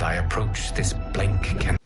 I approach this blank canvas.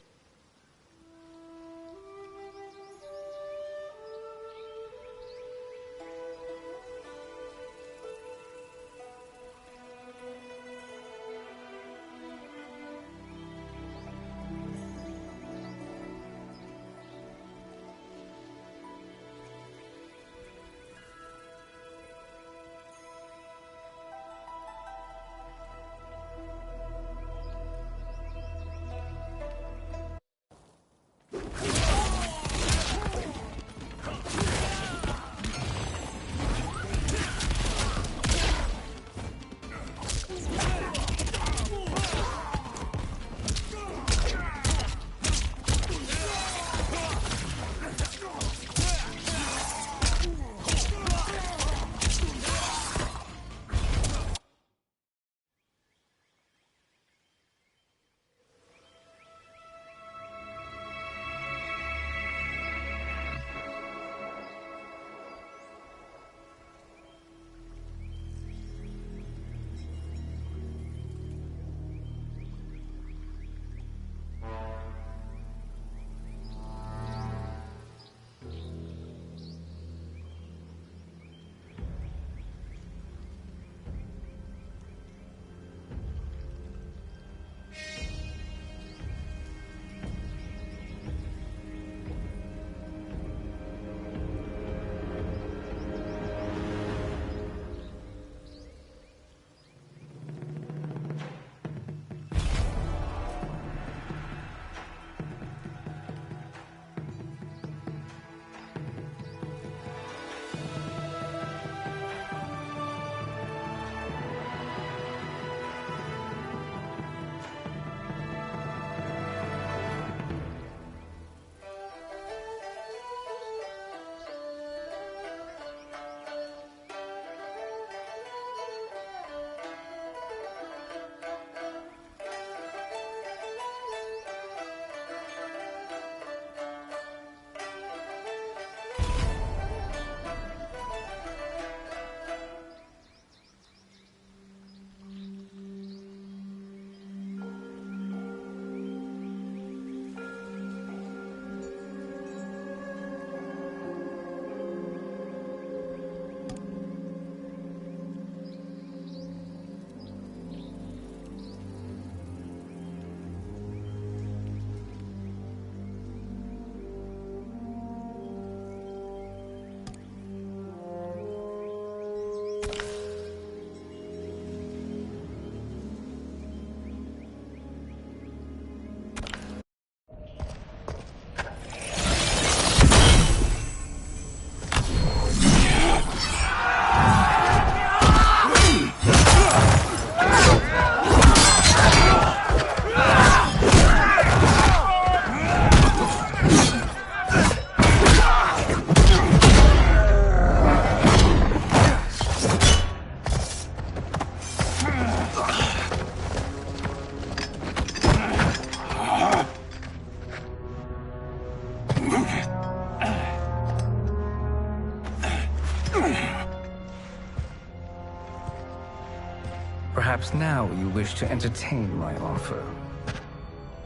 Perhaps now you wish to entertain my offer.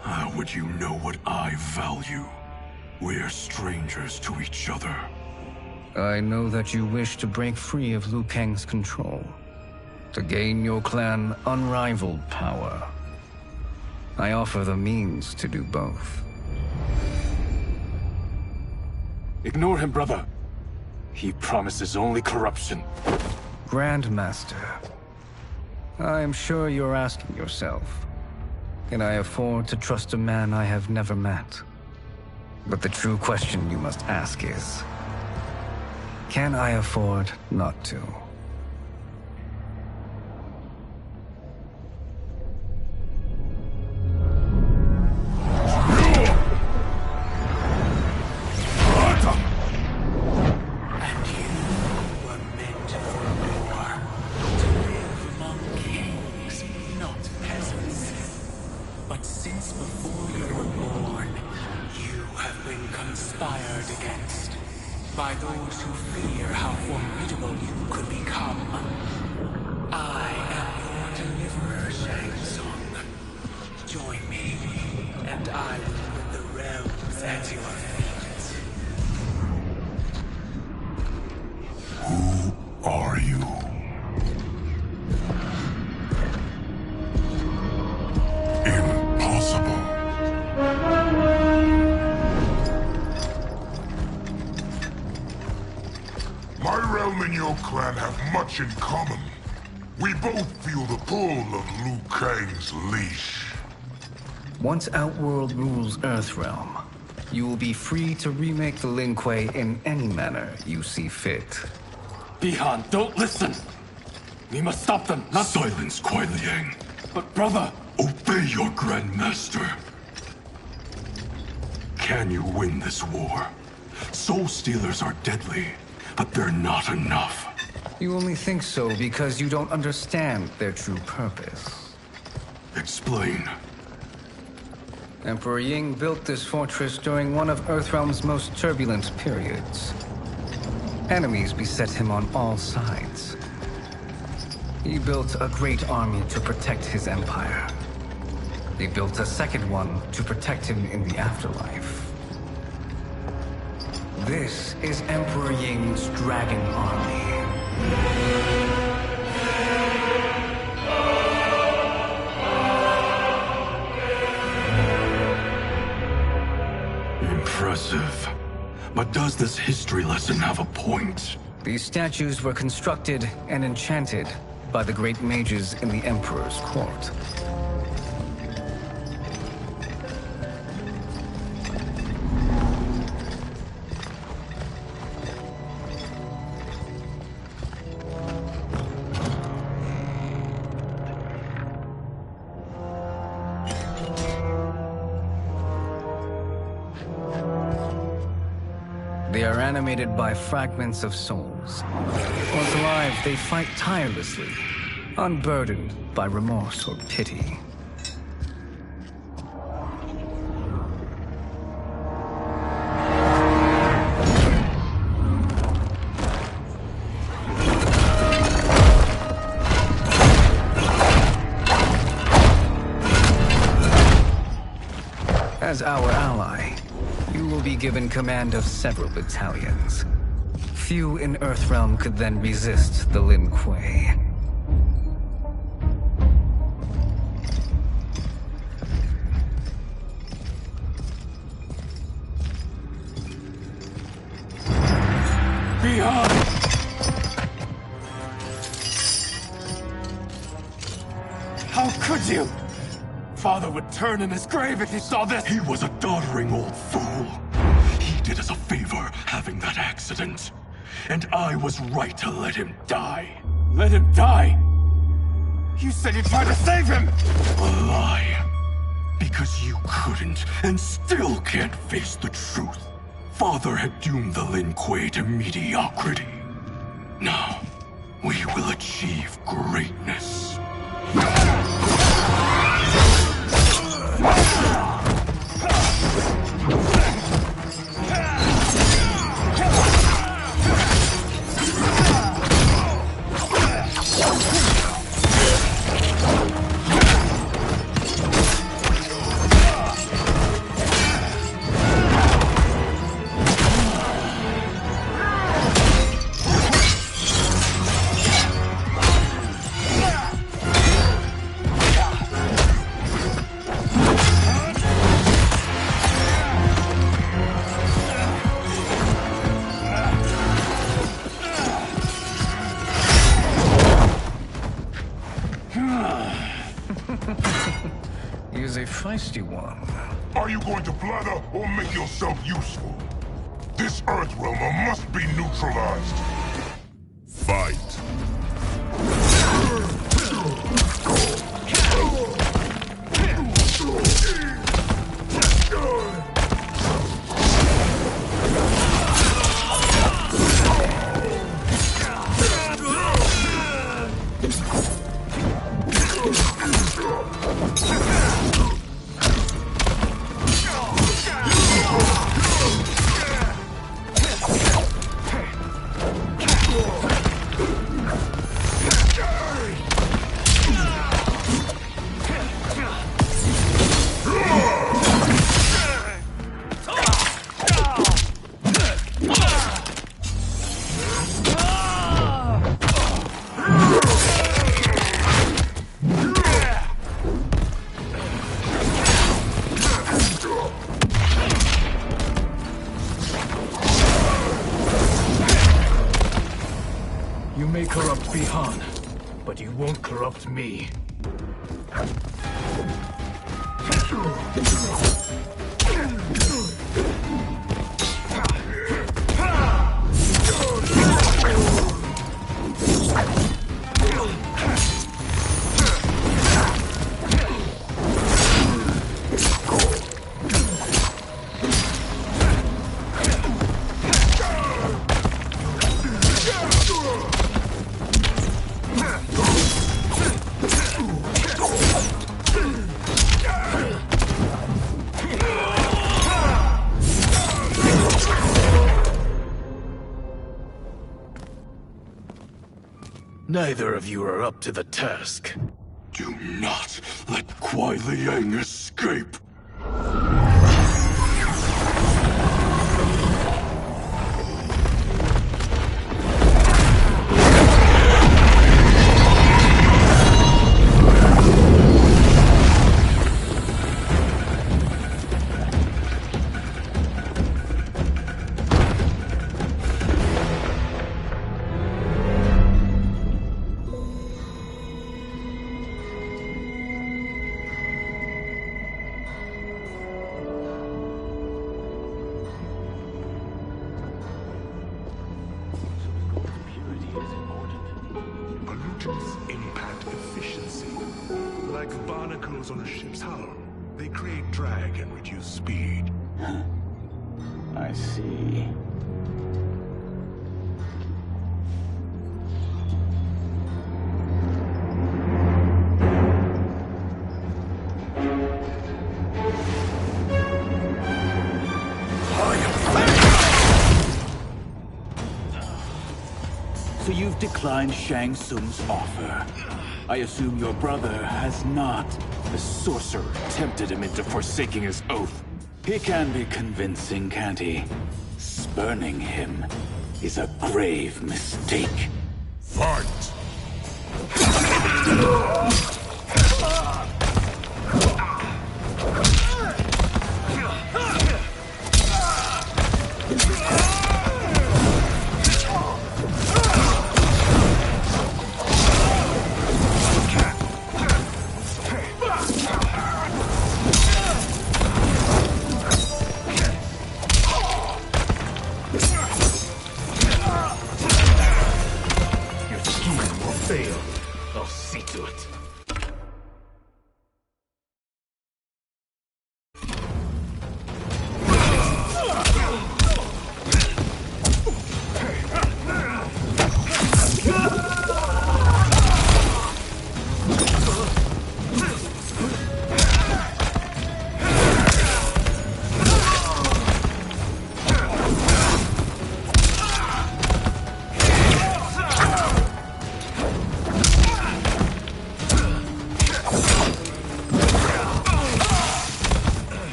How would you know what I value? We're strangers to each other. I know that you wish to break free of Liu Kang's control, to gain your clan unrivaled power. I offer the means to do both. Ignore him, brother. He promises only corruption. Grandmaster, I am sure you're asking yourself, can I afford to trust a man I have never met? But the true question you must ask is, can I afford not to? By those who fear how formidable you could become. I am your deliverer, Shang Tsung. Join me. clan have much in common. We both feel the pull of Liu Kang's leash. Once Outworld rules Earthrealm, you will be free to remake the Lin Kuei in any manner you see fit. Bihan, don't listen! We must stop them, not— Silence, Kuai Liang. But brother! Obey your Grandmaster. Can you win this war? Soul Stealers are deadly, but they're not enough. You only think so because you don't understand their true purpose. Explain. Emperor Ying built this fortress during one of Earthrealm's most turbulent periods. Enemies beset him on all sides. He built a great army to protect his empire. He built a second one to protect him in the afterlife. This is Emperor Ying's Dragon Army. Impressive. But does this history lesson have a point? These statues were constructed and enchanted by the great mages in the Emperor's court. They are animated by fragments of souls. Once alive, they fight tirelessly, unburdened by remorse or pity. As our ally, you will be given command of several battalions. Few in Earthrealm could then resist the Lin Kuei. Bihan! How could you? Father would turn in his grave if he saw this! He was a doddering old fool. He did us a favor having that accident. And I was right to let him die. Let him die? You said you tried to save him! A lie. Because you couldn't and still can't face the truth. Father had doomed the Lin Kuei to mediocrity. Now, we will achieve greatness. He's a feisty one. Are you going to blather or make yourself useful? This Earthrealmer must be neutralized. Fight. helped me. Neither of you are up to the task. Do not let Kuai Liang escape! Pollutants impact efficiency. Like barnacles on a ship's hull, they create drag and reduce speed. I see. So you've declined Shang Tsung's offer. I assume your brother has not. The sorcerer tempted him into forsaking his oath. He can be convincing, can't he? Spurning him is a grave mistake. Fight! Fail. I'll see to it.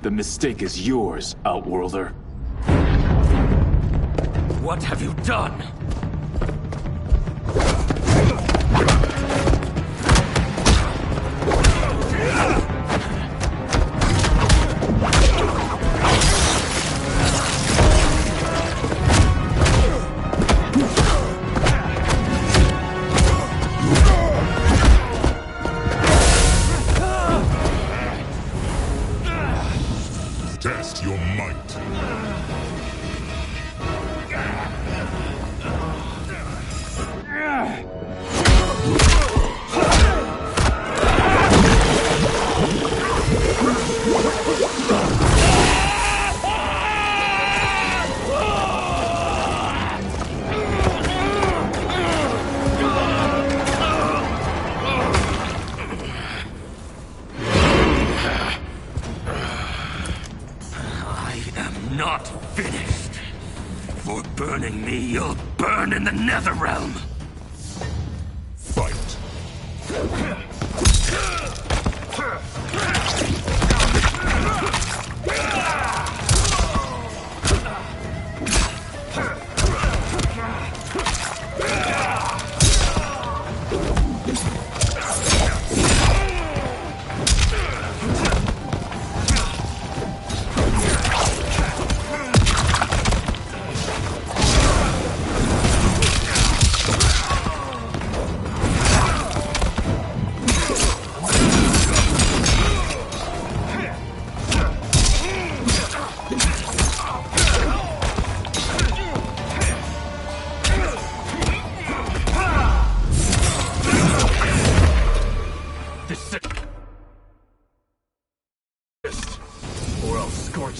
The mistake is yours, Outworlder. What have you done? Test your might. Not finished. For burning me, you'll burn in the Netherrealm. Fight.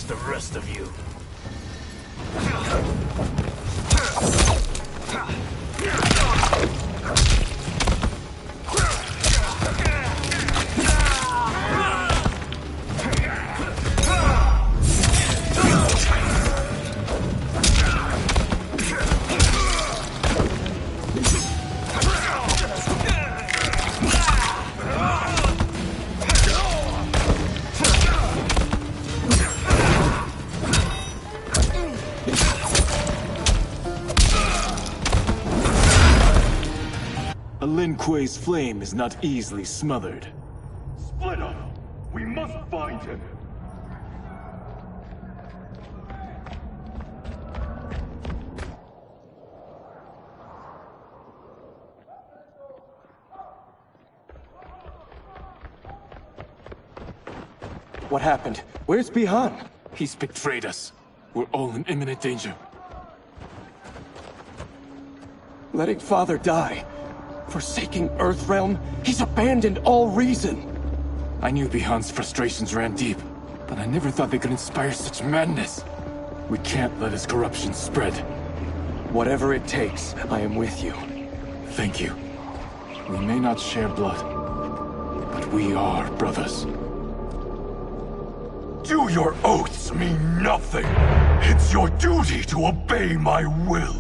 the rest of you. Lin Kuei's flame is not easily smothered. Split up! We must find him! What happened? Where's Bihan? He's betrayed us. We're all in imminent danger. Letting Father die. Forsaking Earthrealm, he's abandoned all reason. I knew Bihan's frustrations ran deep, but I never thought they could inspire such madness. We can't let his corruption spread. Whatever it takes, I am with you. Thank you. We may not share blood, but we are brothers. Do your oaths mean nothing? It's your duty to obey my will.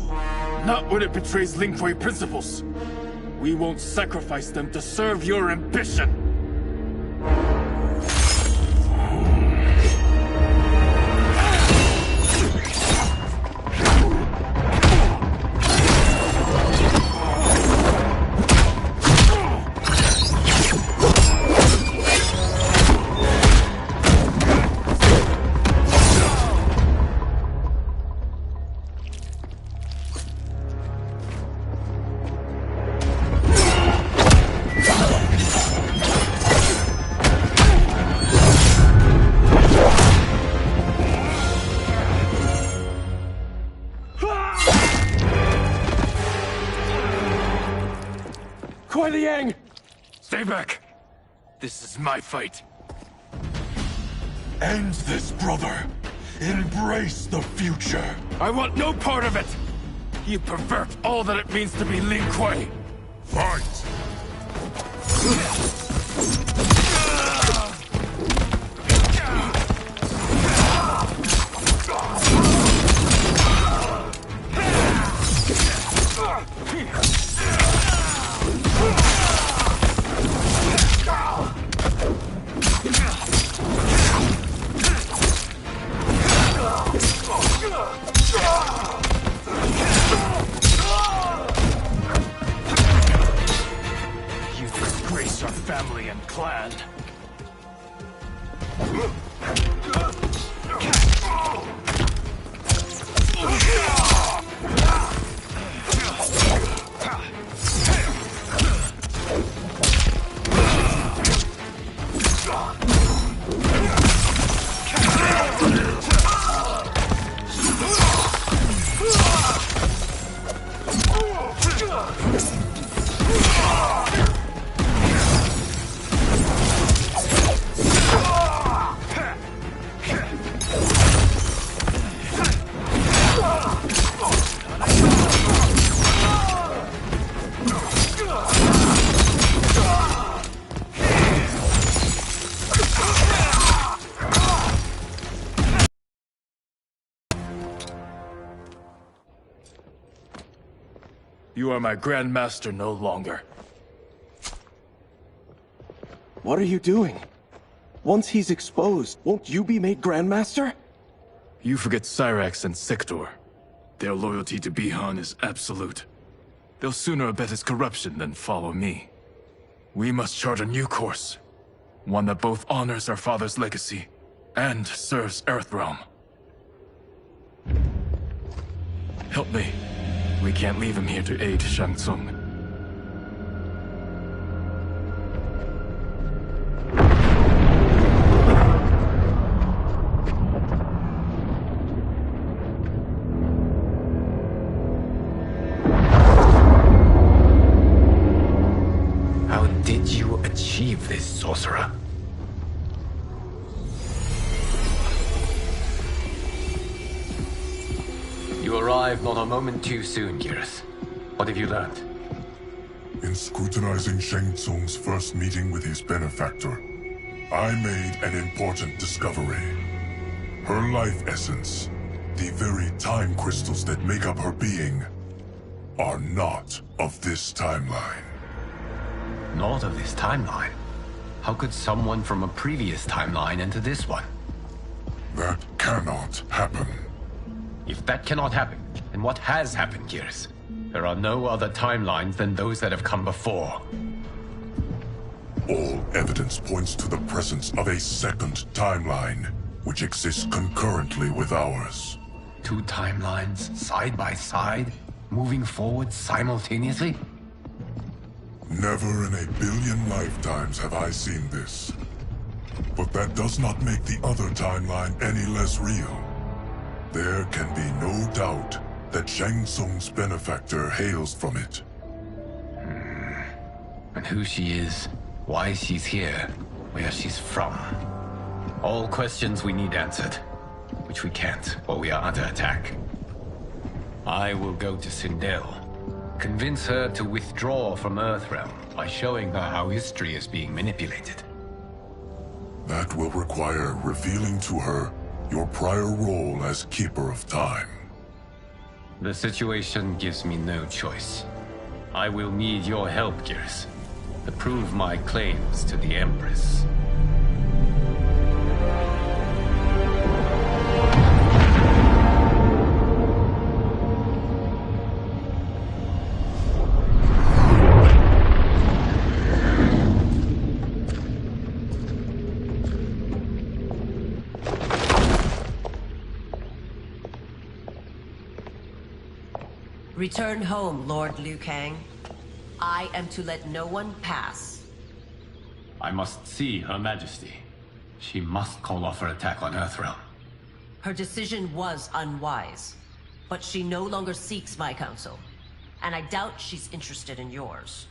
Not when it betrays Lin Kuei principles. We won't sacrifice them to serve your ambition! Stay back! This is my fight. End this, brother. Embrace the future. I want no part of it! You pervert all that it means to be Lin Kuei! Fight! You disgrace our family and clan. You are my Grand Master no longer. What are you doing? Once he's exposed, won't you be made Grandmaster? You forget Cyrax and Sector. Their loyalty to Bihan is absolute. They'll sooner abet his corruption than follow me. We must chart a new course. One that both honors our father's legacy and serves Earthrealm. Help me. We can't leave him here to aid Shang Tsung. How did you achieve this, sorcerer? You arrived not a moment too soon, Geras. What have you learned? In scrutinizing Shang Tsung's first meeting with his benefactor, I made an important discovery. Her life essence, the very time crystals that make up her being, are not of this timeline. Not of this timeline? How could someone from a previous timeline enter this one? That cannot happen. If that cannot happen, then what has happened, Geras? There are no other timelines than those that have come before. All evidence points to the presence of a second timeline, which exists concurrently with ours. Two timelines, side by side, moving forward simultaneously? Never in a billion lifetimes have I seen this. But that does not make the other timeline any less real. There can be no doubt that Shang Tsung's benefactor hails from it. And who she is, why she's here, where she's from. All questions we need answered, which we can't while we are under attack. I will go to Sindel, convince her to withdraw from Earthrealm by showing her how history is being manipulated. That will require revealing to her your prior role as Keeper of Time. The situation gives me no choice. I will need your help, Geras, to prove my claims to the Empress. Return home, Lord Liu Kang. I am to let no one pass. I must see Her Majesty. She must call off her attack on Earthrealm. Her decision was unwise, but she no longer seeks my counsel, and I doubt she's interested in yours.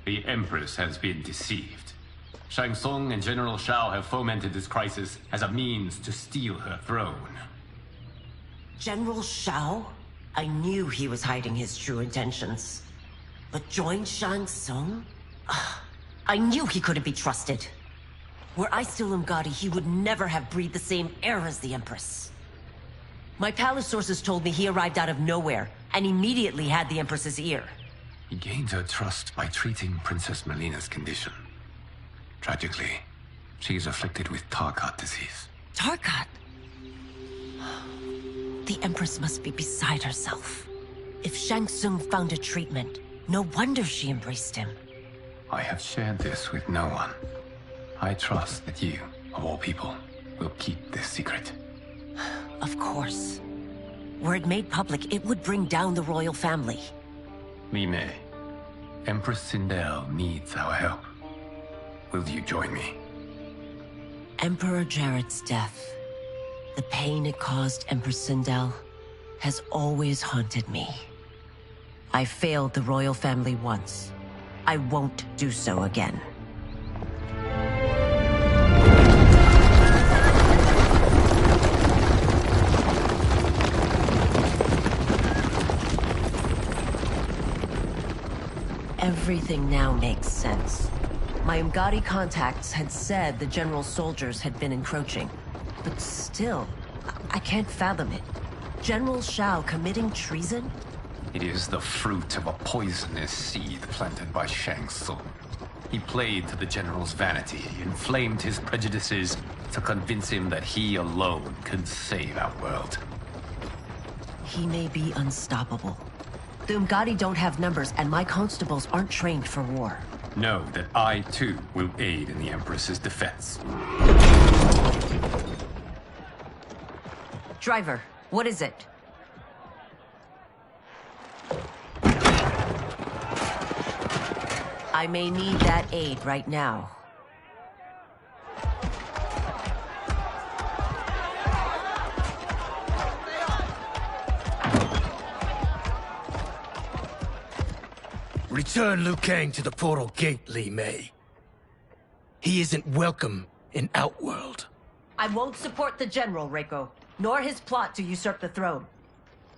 The Empress has been deceived. Shang Tsung and General Shao have fomented this crisis as a means to steal her throne. General Shao? I knew he was hiding his true intentions. But join Shang Tsung? I knew he couldn't be trusted. Were I still Umgadi, he would never have breathed the same air as the Empress. My palace sources told me he arrived out of nowhere, and immediately had the Empress's ear. He gained her trust by treating Princess Melina's condition. Tragically, she is afflicted with Tarkat disease. Tarkat? The Empress must be beside herself. If Shang Tsung found a treatment, no wonder she embraced him. I have shared this with no one. I trust that you, of all people, will keep this secret. Of course. Were it made public, it would bring down the royal family. Li Mei, Empress Sindel needs our help. Will you join me? Emperor Jarrett's death, the pain it caused Empress Sindel, has always haunted me. I failed the royal family once. I won't do so again. Everything now makes sense. My Umgadi contacts had said the general's soldiers had been encroaching. But still, I can't fathom it. General Shao committing treason? It is the fruit of a poisonous seed planted by Shang Tsung. He played to the general's vanity, inflamed his prejudices to convince him that he alone could save our world. He may be unstoppable. The Umgadi don't have numbers, and my constables aren't trained for war. Know that I, too, will aid in the Empress's defense. Driver, what is it? I may need that aid right now. Return Liu Kang to the portal gate, Li Mei. He isn't welcome in Outworld. I won't support the general, Reiko, nor his plot to usurp the throne.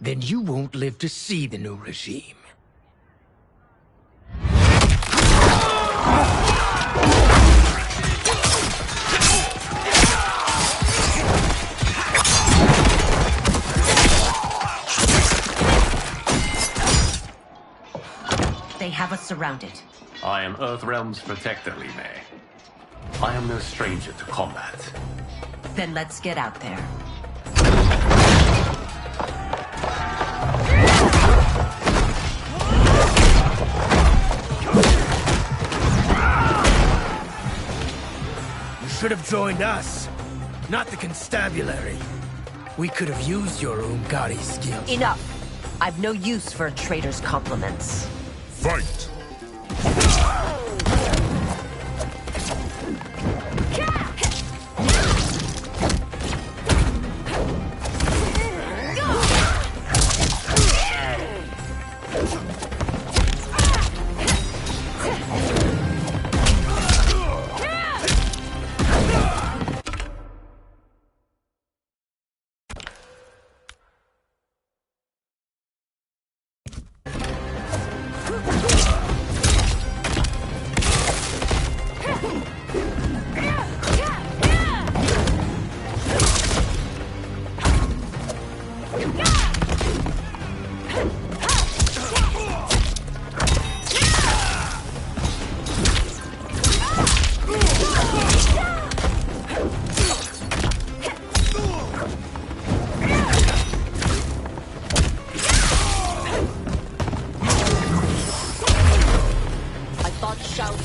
then you won't live to see the new regime. They have us surrounded. I am Earthrealm's protector, Li Mei. I am no stranger to combat. Then let's get out there. You should have joined us, not the constabulary. We could have used your Umgari skills. Enough! I've no use for a traitor's compliments. Fight!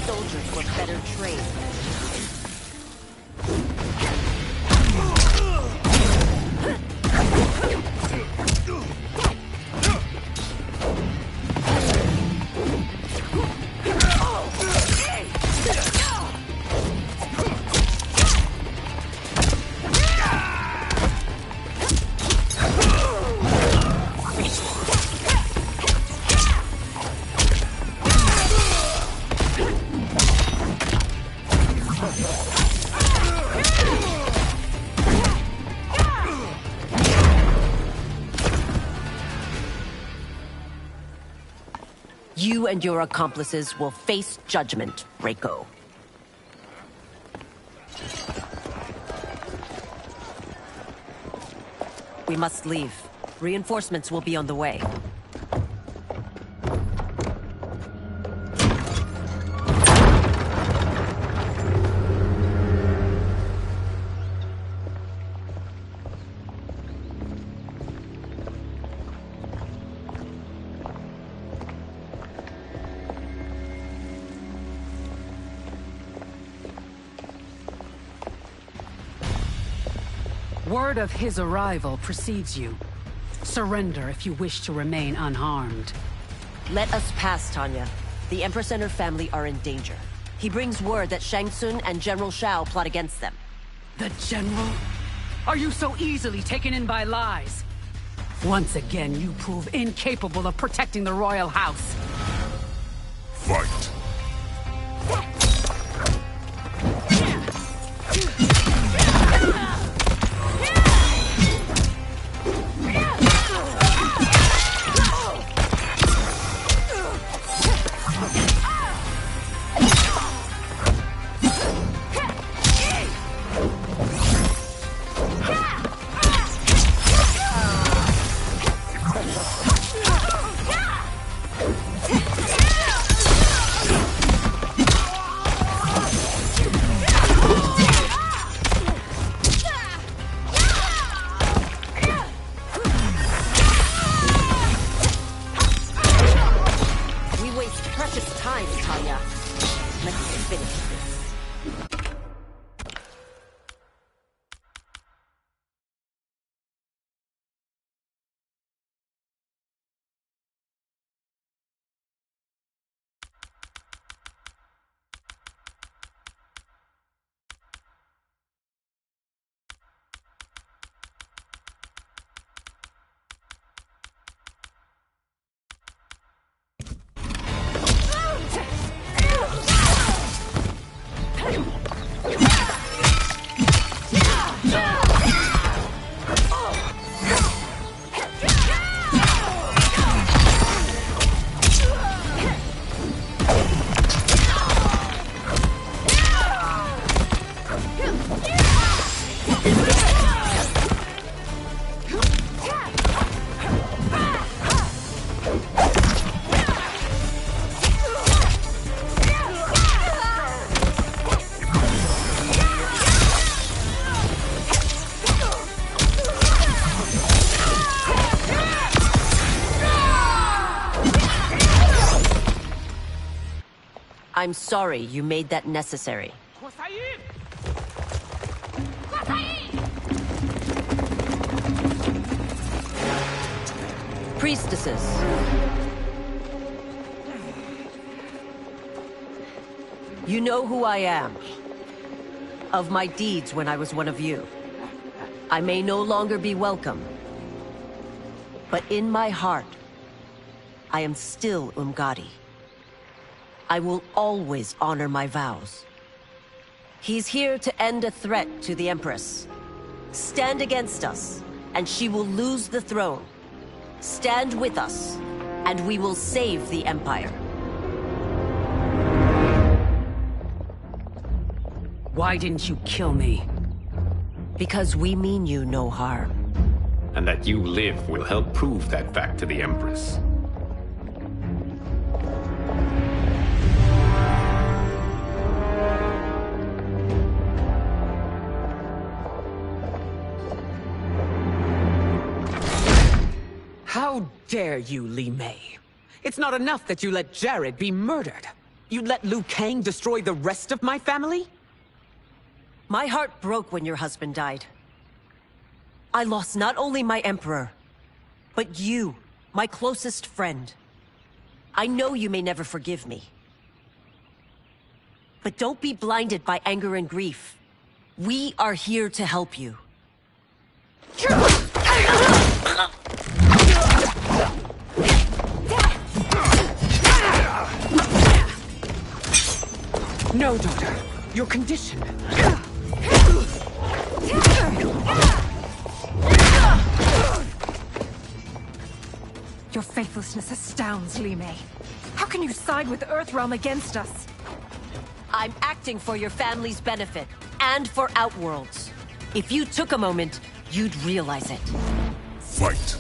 Soldiers were better trained. You and your accomplices will face judgment, Reiko. We must leave. Reinforcements will be on the way. Word of his arrival precedes you. Surrender if you wish to remain unharmed. Let us pass, Tanya. The Empress and her family are in danger. He brings word that Shang Tsung and General Shao plot against them. The General? Are you so easily taken in by lies? Once again, you prove incapable of protecting the royal house. Fight! I'm sorry you made that necessary. Priestesses. You know who I am. Of my deeds when I was one of you. I may no longer be welcome. But in my heart, I am still Umgadi. I will always honor my vows. He's here to end a threat to the Empress. Stand against us, and she will lose the throne. Stand with us, and we will save the Empire. Why didn't you kill me? Because we mean you no harm. And that you live will help prove that fact to the Empress. How dare you, Li Mei? It's not enough that you let Jared be murdered. You'd let Liu Kang destroy the rest of my family? My heart broke when your husband died. I lost not only my Emperor, but you, my closest friend. I know you may never forgive me. But don't be blinded by anger and grief. We are here to help you. No, daughter. Your condition. Your faithlessness astounds, Li Mei. How can you side with Earthrealm against us? I'm acting for your family's benefit, and for Outworld's. If you took a moment, you'd realize it. Fight!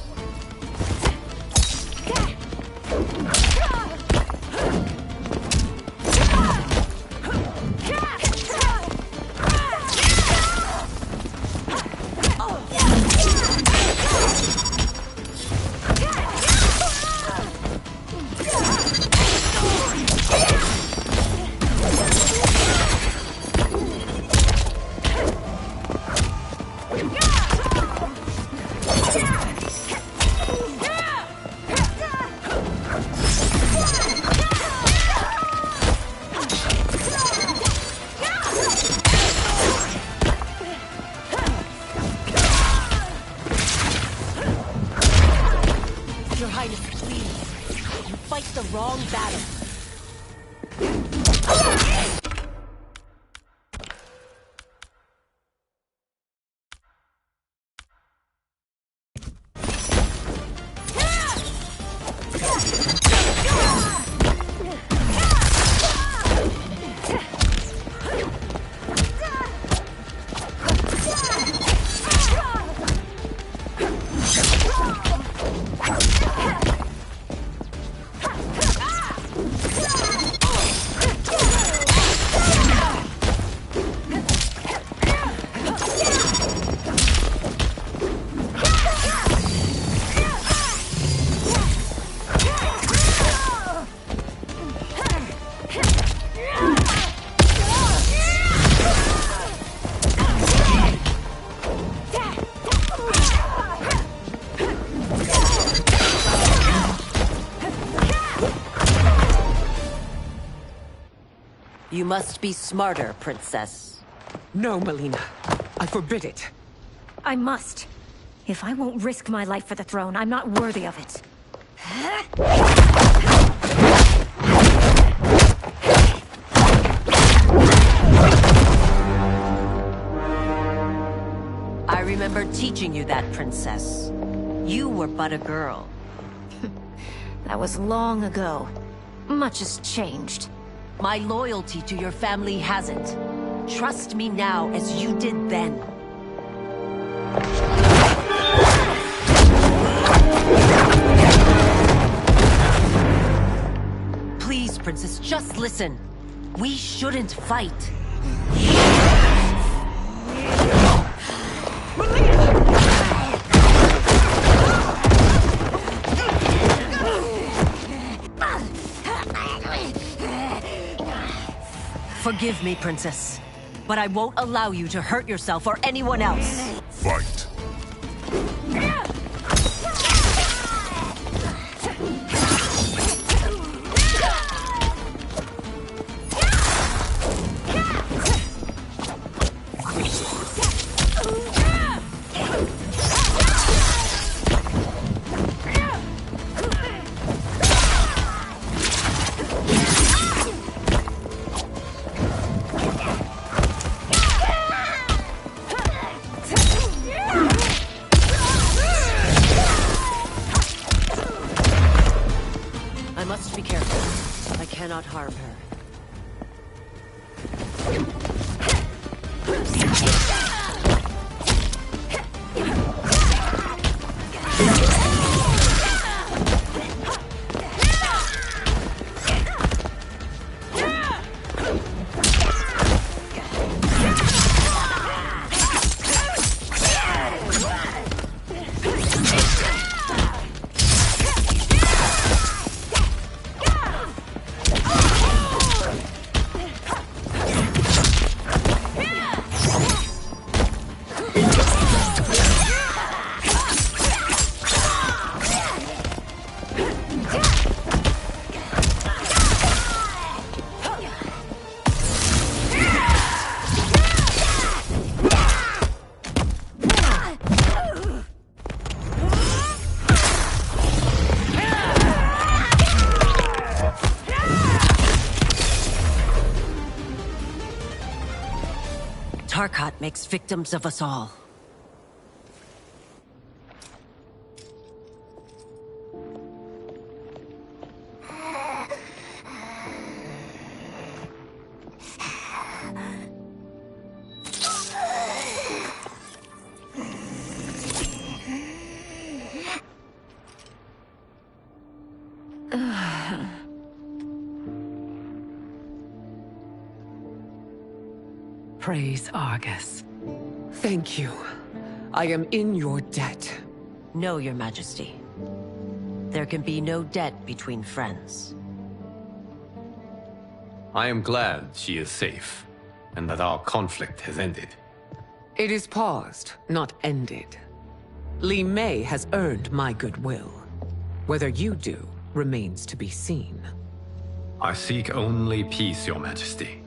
You must be smarter, Princess. No, Melina. I forbid it. I must. If I won't risk my life for the throne, I'm not worthy of it. I remember teaching you that, Princess. You were but a girl. That was long ago. Much has changed. My loyalty to your family hasn't. Trust me now as you did then. Please, Princess, just listen. We shouldn't fight. Forgive me, Princess, but I won't allow you to hurt yourself or anyone else. Fight. I must be careful. I cannot harm her. Tarkat makes victims of us all. Praise Argus. Thank you. I am in your debt. No, Your Majesty. There can be no debt between friends. I am glad she is safe, and that our conflict has ended. It is paused, not ended. Li Mei has earned my goodwill. Whether you do remains to be seen. I seek only peace, Your Majesty.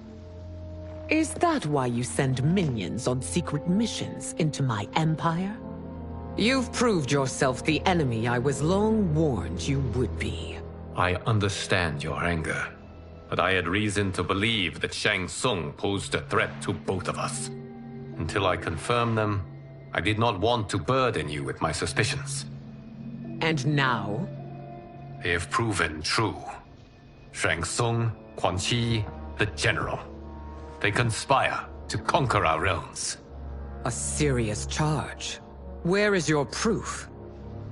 Is that why you send minions on secret missions into my empire? You've proved yourself the enemy I was long warned you would be. I understand your anger, but I had reason to believe that Shang Tsung posed a threat to both of us. Until I confirmed them, I did not want to burden you with my suspicions. And now? They have proven true. Shang Tsung, Quan Chi, the General. They conspire to conquer our realms. A serious charge. Where is your proof?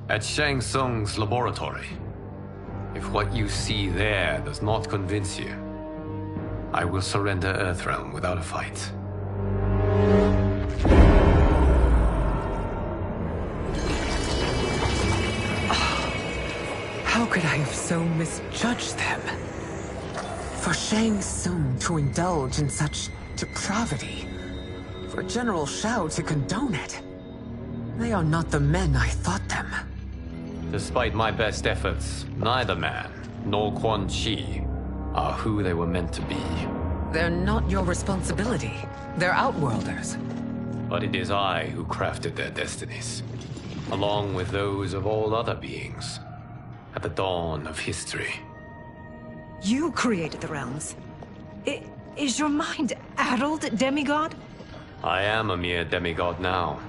At Shang Tsung's laboratory. If what you see there does not convince you, I will surrender Earthrealm without a fight. How could I have so misjudged them? For Shang Tsung to indulge in such depravity. For General Shao to condone it. They are not the men I thought them. Despite my best efforts, neither man nor Quan Chi are who they were meant to be. They're not your responsibility. They're Outworlders. But it is I who crafted their destinies, along with those of all other beings, at the dawn of history. You created the realms. Is your mind addled, demigod? I am a mere demigod now.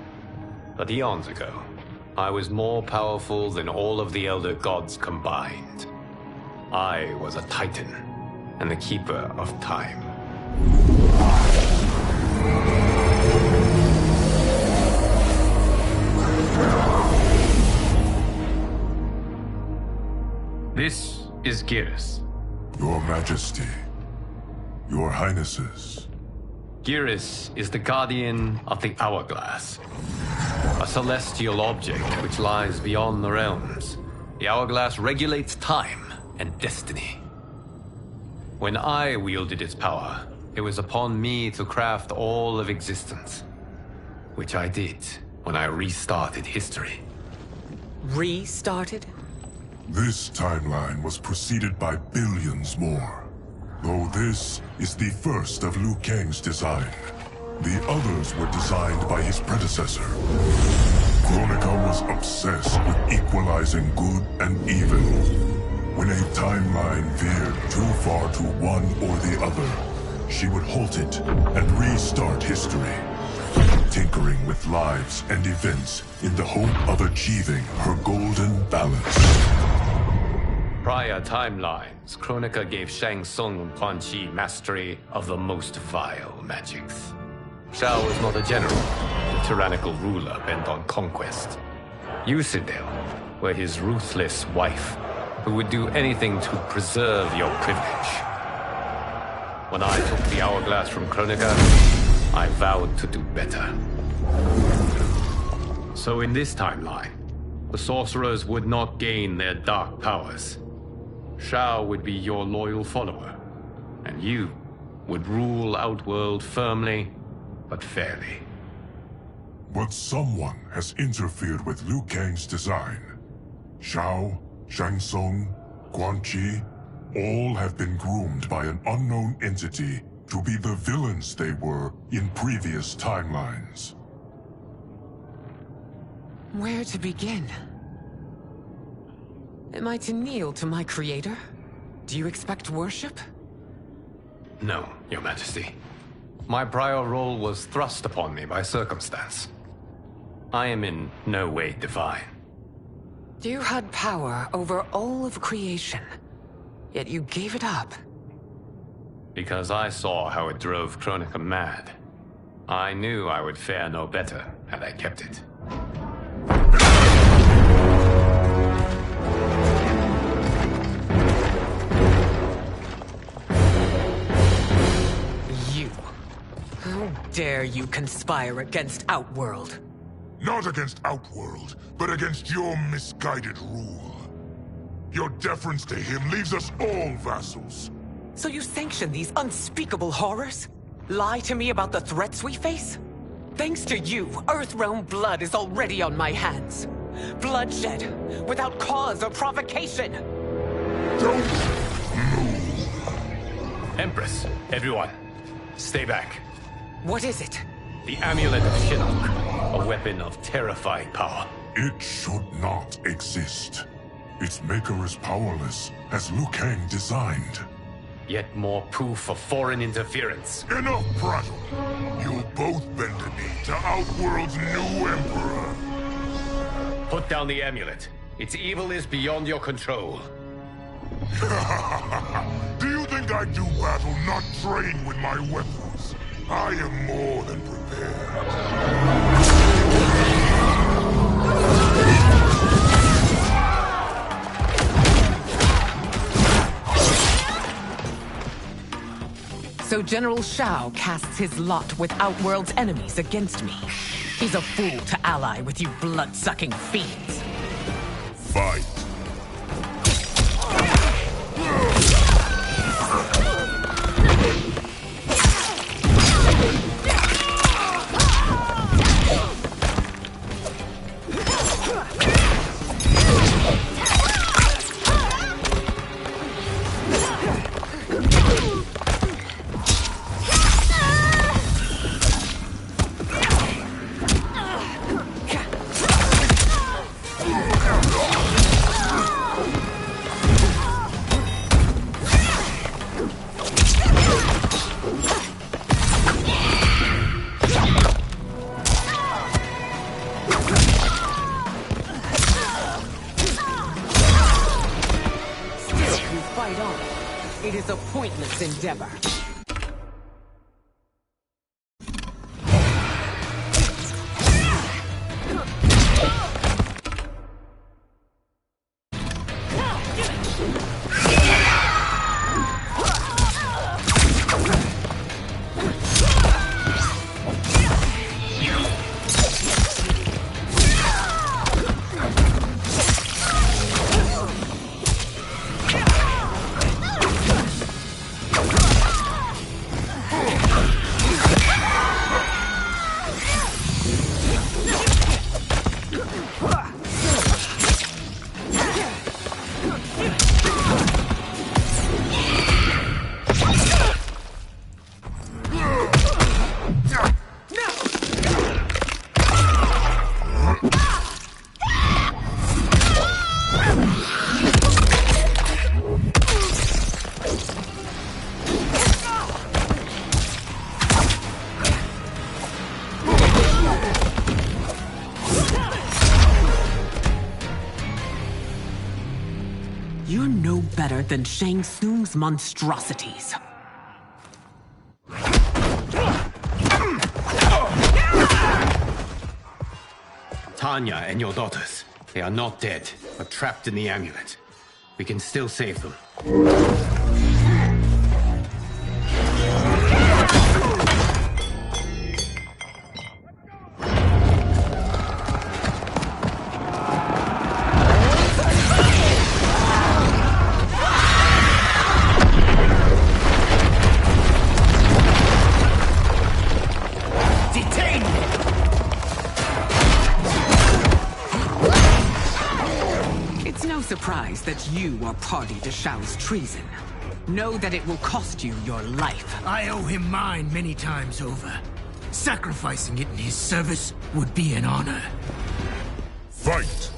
But eons ago, I was more powerful than all of the Elder Gods combined. I was a Titan, and the Keeper of Time. This is Geras. Your Majesty. Your Highnesses. Geras is the guardian of the Hourglass. A celestial object which lies beyond the realms. The Hourglass regulates time and destiny. When I wielded its power, It was upon me to craft all of existence, which I did when I restarted history. Restarted? This timeline was preceded by billions more. Though this is the first of Liu Kang's design. The others were designed by his predecessor. Kronika was obsessed with equalizing good and evil. When a timeline veered too far to one or the other, she would halt it and restart history, tinkering with lives and events in the hope of achieving her golden balance. Prior timelines, Kronika gave Shang Tsung and Quan Chi mastery of the most vile magics. Shao was not a general, a tyrannical ruler bent on conquest. Yusidel were his ruthless wife, who would do anything to preserve your privilege. When I took the hourglass from Kronika, I vowed to do better. So in this timeline, the sorcerers would not gain their dark powers. Shao would be your loyal follower, and you would rule Outworld firmly, but fairly. But someone has interfered with Liu Kang's design. Shao, Shang Tsung, Quan Chi, all have been groomed by an unknown entity to be the villains they were in previous timelines. Where to begin? Am I to kneel to my creator? Do you expect worship? No, Your Majesty. My prior role was thrust upon me by circumstance. I am in no way divine. You had power over all of creation, yet you gave it up. Because I saw how it drove Kronika mad. I knew I would fare no better had I kept it. You. How dare you conspire against Outworld? Not against Outworld, but against your misguided rule. Your deference to him leaves us all vassals. So you sanction these unspeakable horrors? Lie to me about the threats we face? Thanks to you, Earthrealm blood is already on my hands. Bloodshed, without cause or provocation. Don't move. Empress, everyone, stay back. What is it? The Amulet of Shinnok, a weapon of terrifying power. It should not exist. Its maker is powerless, as Liu Kang designed. Yet more proof of foreign interference. Enough prattle! You'll both bend a knee to Outworld's new emperor. Put down the amulet. Its evil is beyond your control. Do you think I do battle not trained with my weapons? I am more than prepared. So General Shao casts his lot with Outworld's enemies against me. He's a fool to ally with you blood-sucking fiends. Fight. It is a pointless endeavor. greater than Shang Tsung's monstrosities. Tanya and your daughters, they are not dead, but trapped in the amulet. We can still save them. Surprise that you are party to Shao's treason. Know that it will cost you your life. I owe him mine many times over. Sacrificing it in his service would be an honor. Fight!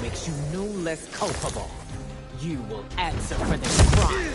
Makes you no less culpable. You will answer for this crime.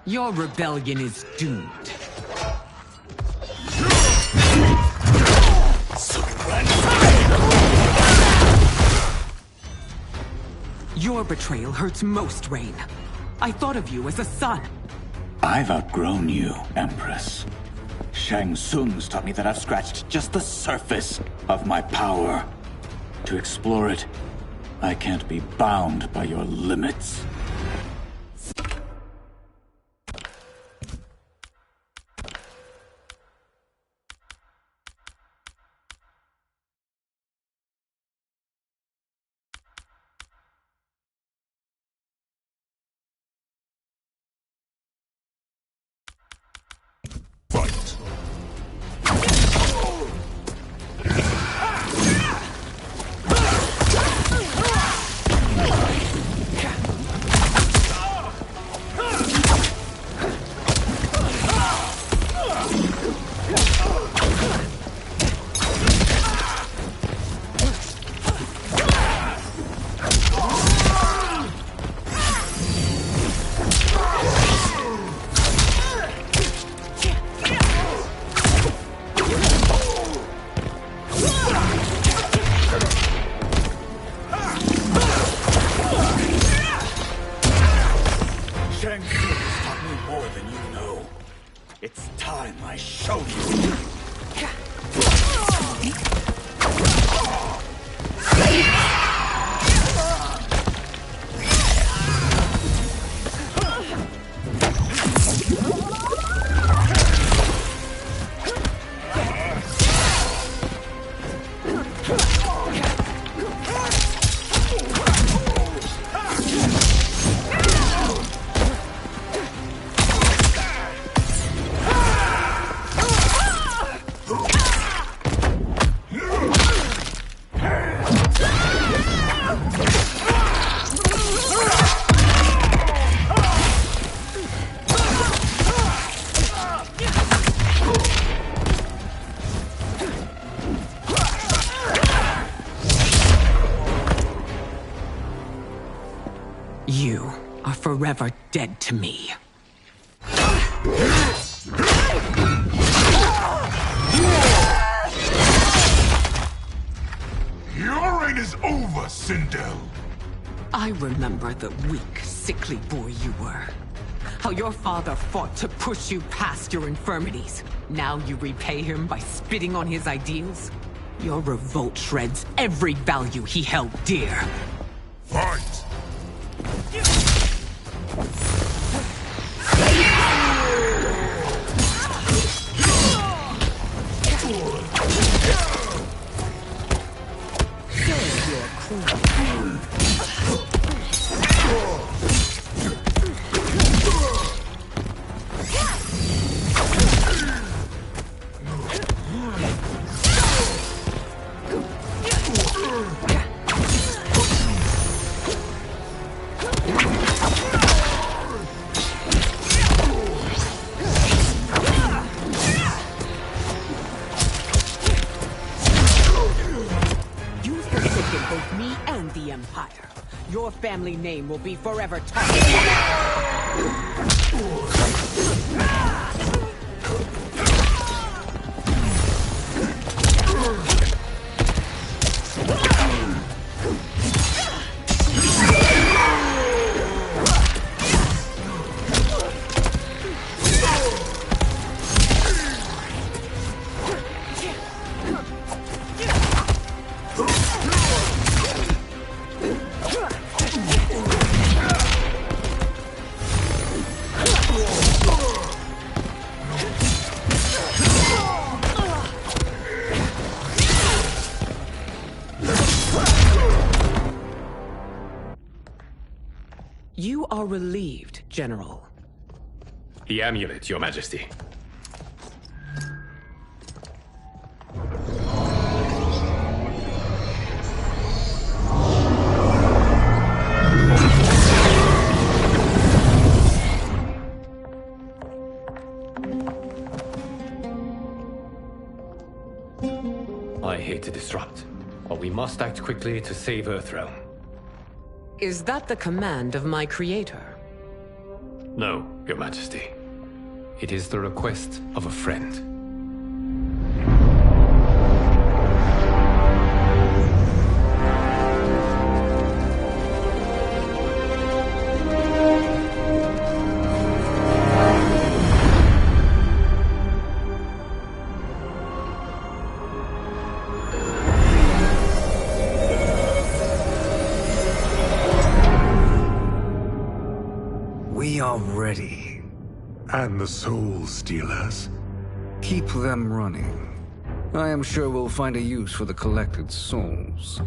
Your rebellion is doomed. Your betrayal hurts most, Rain. I thought of you as a son. I've outgrown you, Empress. Shang Tsung's taught me that I've scratched just the surface of my power. To explore it, I can't be bound by your limits. You are forever dead to me. Your reign is over, Sindel. I remember the weak, sickly boy you were. How your father fought to push you past your infirmities. Now you repay him by spitting on his ideals? Your revolt shreds every value he held dear. Fight! Your family name will be forever tarnished. You are relieved, General. The amulet, Your Majesty. I hate to disrupt, but we must act quickly to save Earthrealm. Is that the command of my creator? No, Your Majesty. It is the request of a friend. We are ready. And the Soul Stealers? Keep them running. I am sure we'll find a use for the collected souls.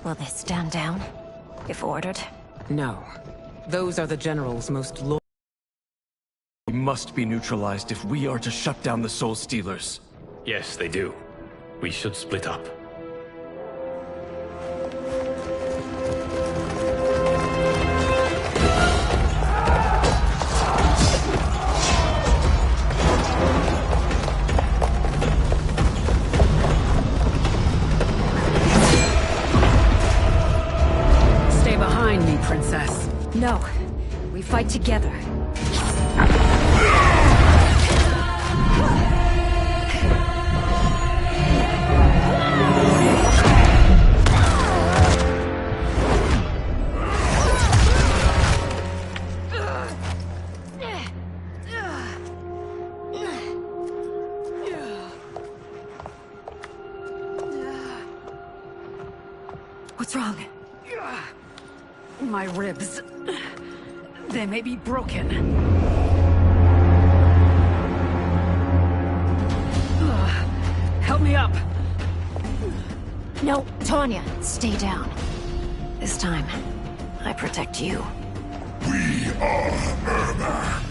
Will they stand down, if ordered? No. Those are the General's most loyal. We must be neutralized if we are to shut down the Soul Stealers. Yes, they do. We should split up. Princess. No. We fight together. What's wrong? My ribs. They may be broken. Help me up. No, Tanya, stay down. This time, I protect you. We are Ermac.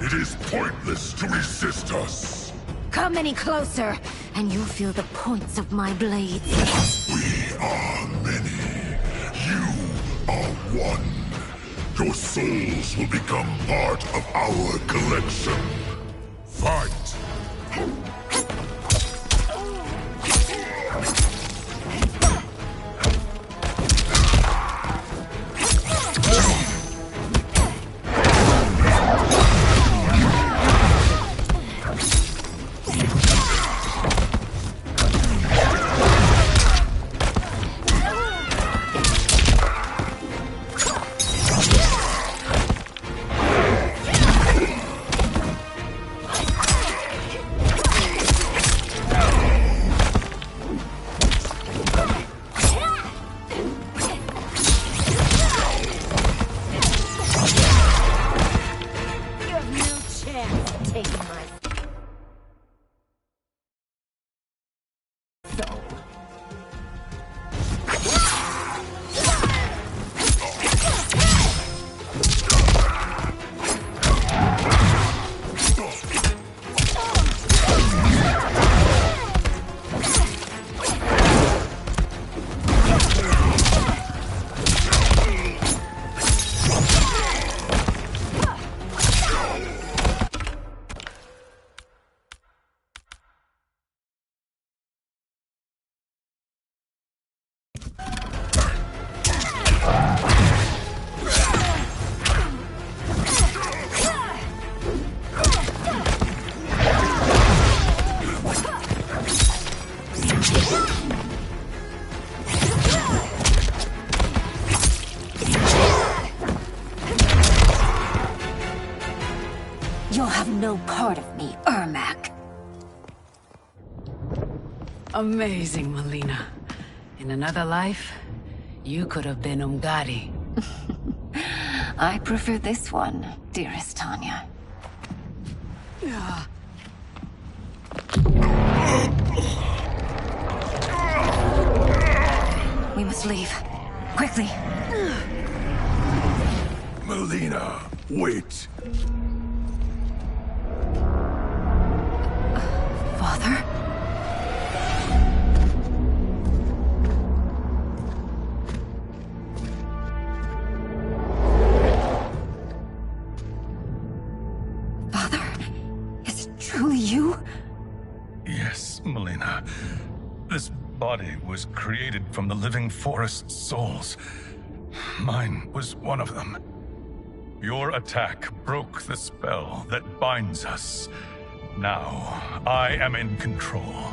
It is pointless to resist us. Come any closer, and you'll feel the points of my blades. We are many. You are one. Your souls will become part of our collection. Fight! You'll have no part of me, Ermac. Amazing, Melina. In another life, you could have been Umgadi. I prefer this one, dearest Tanya. We must leave. Quickly. Melina, wait. Father? Father? Is it truly you? Yes, Melina. This body was created from the living forest's souls. Mine was one of them. Your attack broke the spell that binds us. Now, I am in control.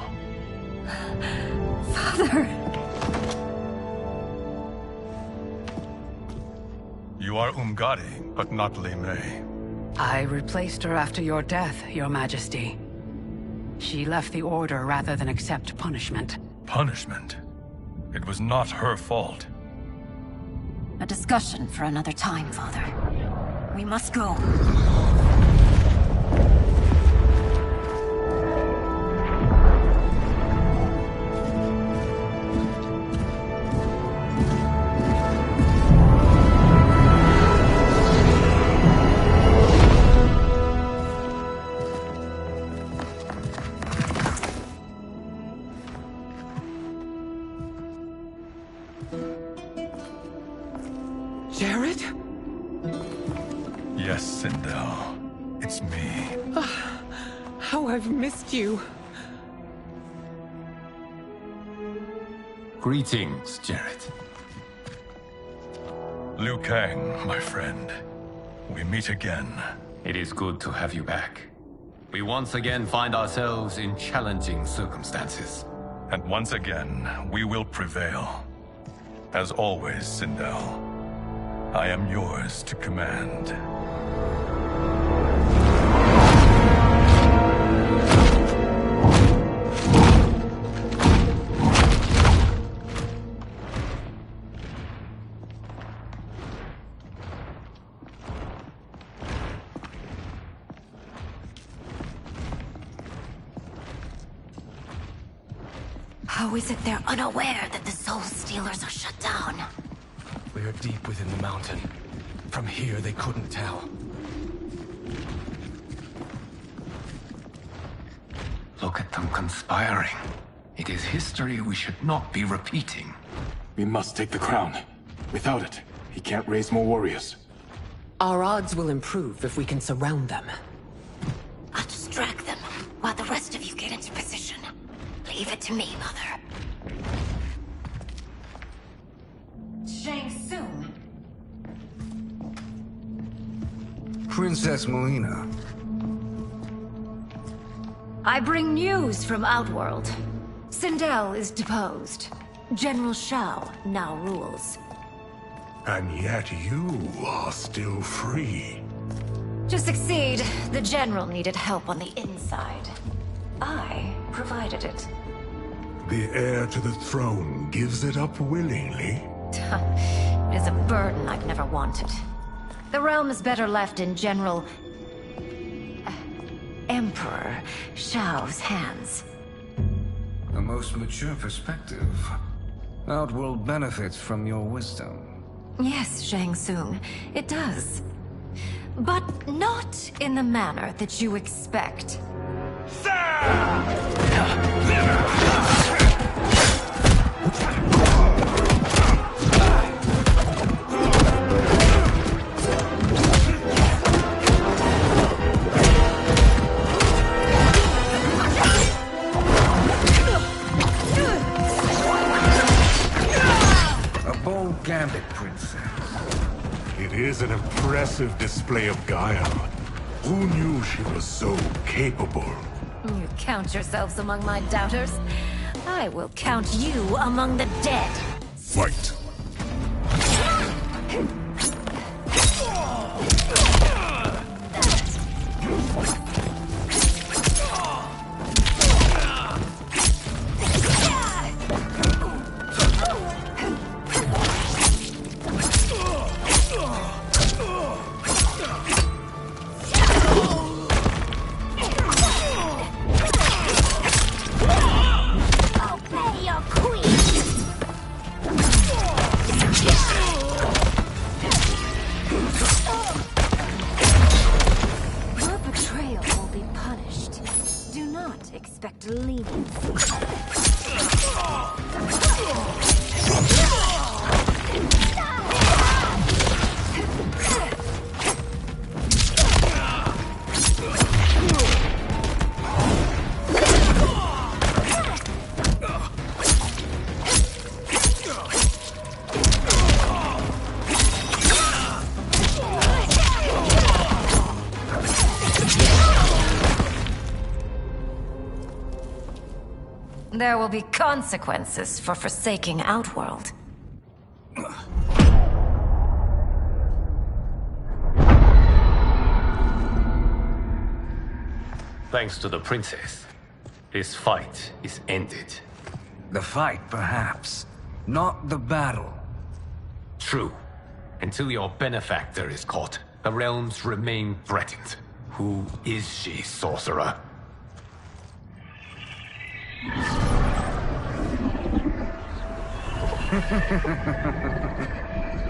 Father! You are Umgadi, but not Li Mei. I replaced her after your death, Your Majesty. She left the Order rather than accept punishment. Punishment? It was not her fault. A discussion for another time, Father. We must go. Jared? Yes, Sindel. It's me. How I've missed you. Greetings, Jared. Liu Kang, my friend. We meet again. It is good to have you back. We once again find ourselves in challenging circumstances. And once again, we will prevail. As always, Sindel, I am yours to command. How is it they're unaware that the Soul Stealers are shut down? We are deep within the mountain. From here, they couldn't tell. Look at them conspiring. It is history we should not be repeating. We must take the crown. Without it, he can't raise more warriors. Our odds will improve if we can surround them. I'll distract them while the rest of you get into position. Leave it to me, Mother. Shang Tsung. Princess Melina. I bring news from Outworld. Sindel is deposed. General Shao now rules. And yet you are still free. To succeed, the General needed help on the inside. I provided it. The heir to the throne gives it up willingly. It is a burden I've never wanted. The realm is better left in General... Emperor Shao's hands. A most mature perspective. Outworld benefits from your wisdom. Yes, Shang Tsung, it does. But not in the manner that you expect. Gambit, Princess. It is an impressive display of guile. Who knew she was so capable? You count yourselves among my doubters. I will count you among the dead. Fight. There will be consequences for forsaking Outworld. Thanks to the princess, this fight is ended. The fight, perhaps. Not the battle. True. Until your benefactor is caught, the realms remain threatened. Who is she, sorcerer?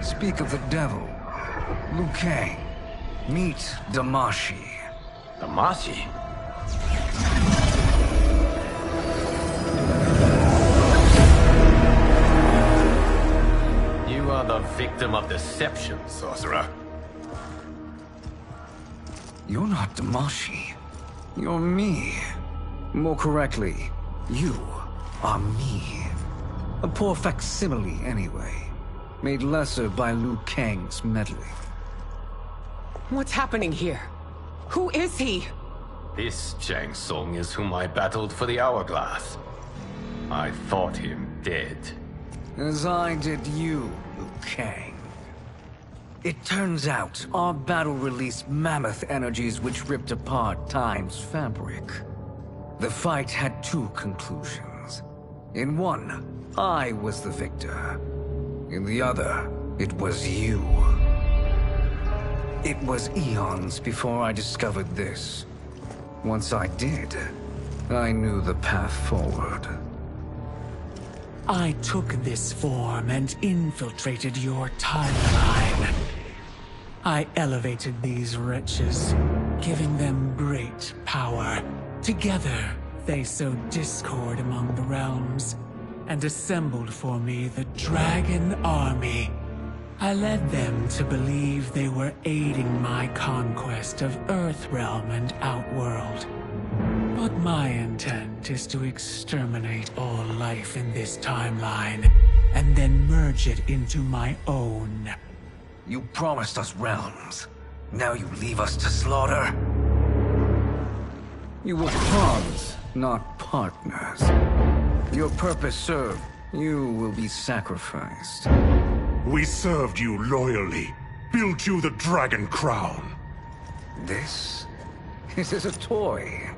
Speak of the devil. Liu Kang. Meet Damashi. Damashi? You are the victim of deception, sorcerer. You're not Damashi. You're me. More correctly, you are me. A poor facsimile, anyway. Made lesser by Liu Kang's meddling. What's happening here? Who is he? This Shang Tsung is whom I battled for the Hourglass. I thought him dead. As I did you, Liu Kang. It turns out our battle released mammoth energies which ripped apart time's fabric. The fight had two conclusions. In one, I was the victor. In the other, it was you. It was eons before I discovered this. Once I did, I knew the path forward. I took this form and infiltrated your timeline. I elevated these wretches, giving them great power. Together, they sowed discord among the realms, and assembled for me the Dragon Army. I led them to believe they were aiding my conquest of Earthrealm and Outworld. But my intent is to exterminate all life in this timeline, and then merge it into my own. You promised us realms. Now you leave us to slaughter? You were pawns, not partners. Your purpose served. You will be sacrificed. We served you loyally, built you the Dragon Crown. This is a toy.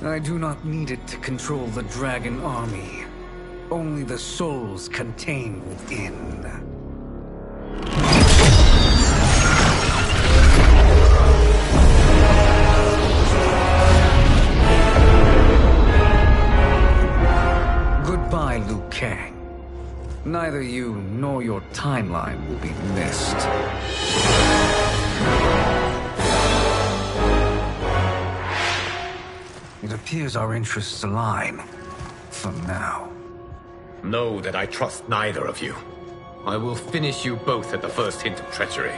I do not need it to control the Dragon Army. Only the souls contained within. Goodbye, Liu Kang. Neither you nor your timeline will be missed. It appears our interests align. For now. Know that I trust neither of you. I will finish you both at the first hint of treachery.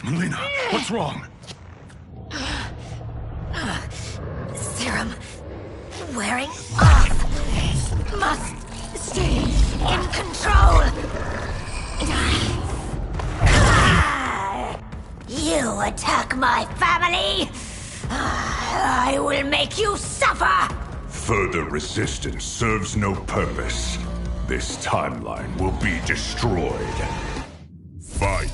Melina, what's wrong? Serum wearing off. Must stay in control. You attack my family. I will make you suffer. Further resistance serves no purpose. This timeline will be destroyed. Fight.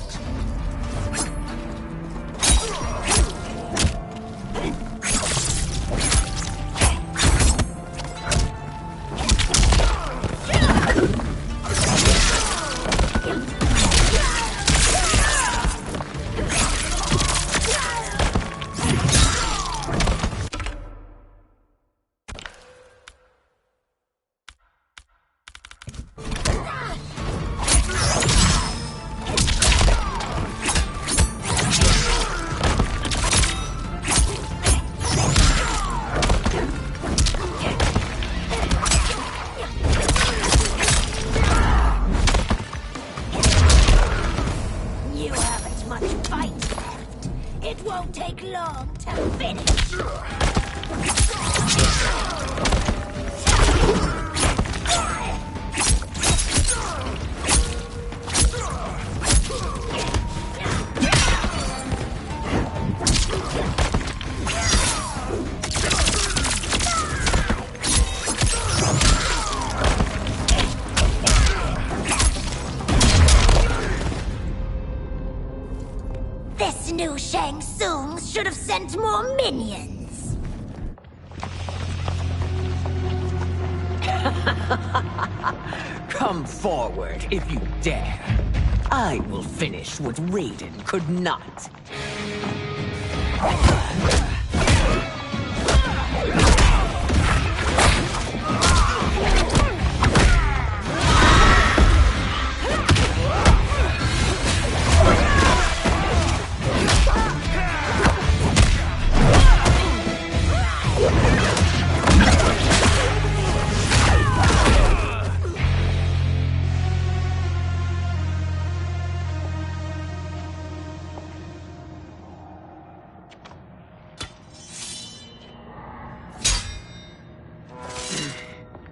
This new Shang Tsung should have sent more minions. Come forward if you dare. I will finish what Raiden could not.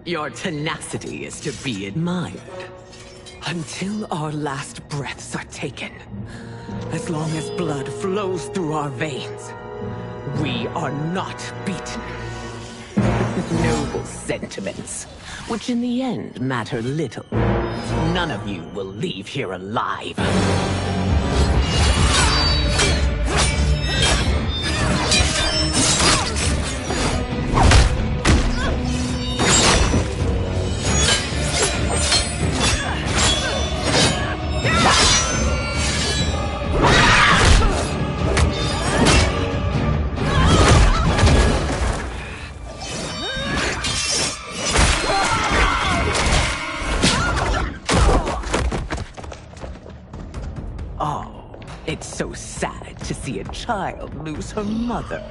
Your tenacity is to be admired. Until our last breaths are taken, as long as blood flows through our veins, we are not beaten. Noble sentiments, which in the end matter little. None of you will leave here alive. to see a child lose her mother.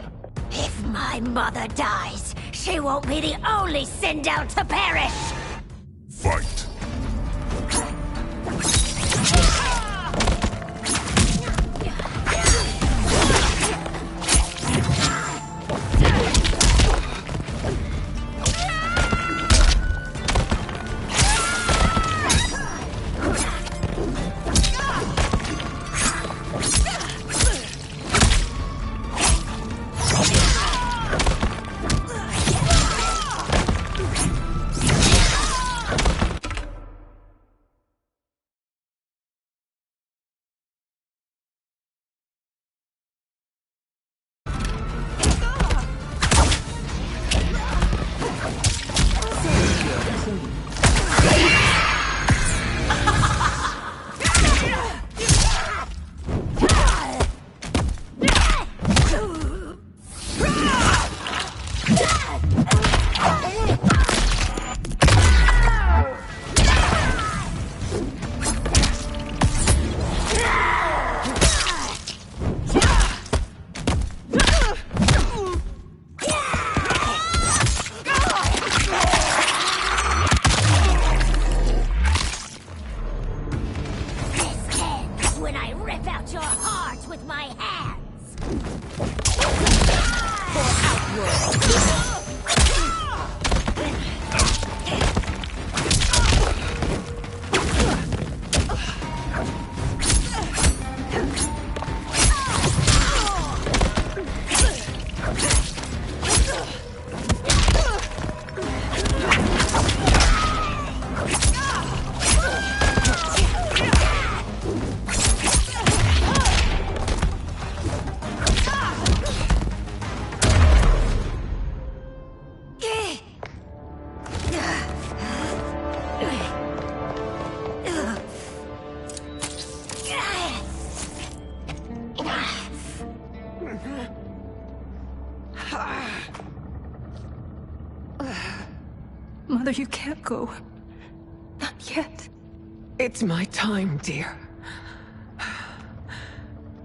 If my mother dies, she won't be the only Sindel to perish! Fight! Mother, you can't go. Not yet. It's my time, dear.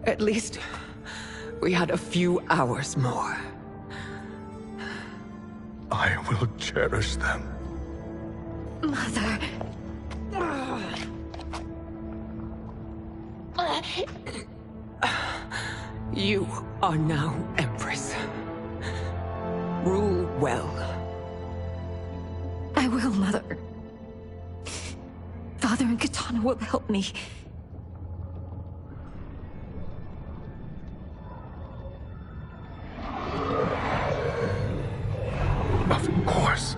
At least, we had a few hours more. I will cherish them. Mother... You are now Empress. Rule well. I will, Mother. Father and Katana will help me. Of course.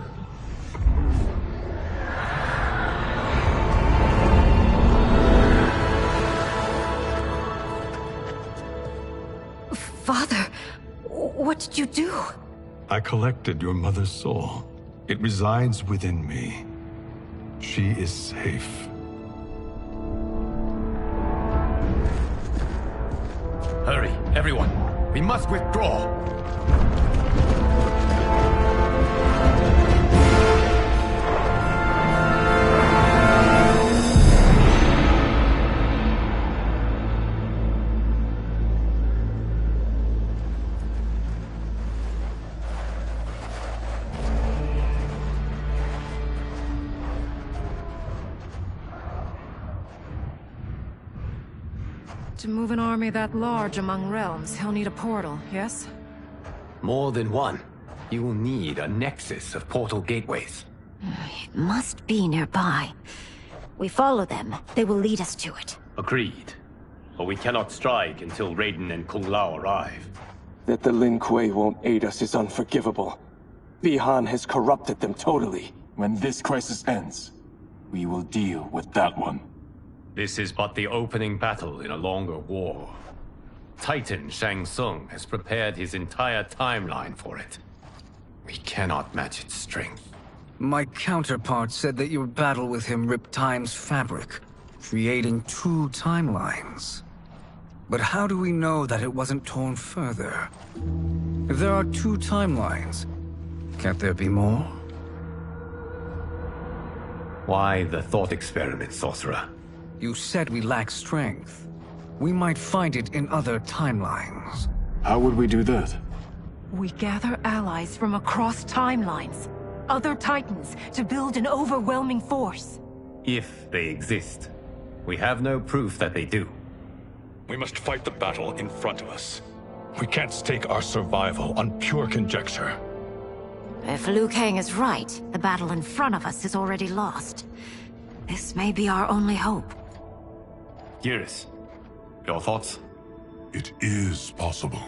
Father, what did you do? I collected your mother's soul. It resides within me. She is safe. Hurry, everyone. We must withdraw. To move an army that large among realms, he'll need a portal, yes? More than one. You will need a nexus of portal gateways. It must be nearby. We follow them. They will lead us to it. Agreed. But we cannot strike until Raiden and Kung Lao arrive. That the Lin Kuei won't aid us is unforgivable. Bi-Han has corrupted them totally. When this crisis ends, we will deal with that one. This is but the opening battle in a longer war. Titan Shang Tsung has prepared his entire timeline for it. We cannot match its strength. My counterpart said that your battle with him ripped time's fabric, creating two timelines. But how do we know that it wasn't torn further? If there are two timelines, can't there be more? Why the thought experiment, sorcerer? You said we lack strength. We might find it in other timelines. How would we do that? We gather allies from across timelines, other Titans, to build an overwhelming force. If they exist. We have no proof that they do. We must fight the battle in front of us. We can't stake our survival on pure conjecture. If Liu Kang is right, the battle in front of us is already lost. This may be our only hope. Geras, your thoughts? It is possible.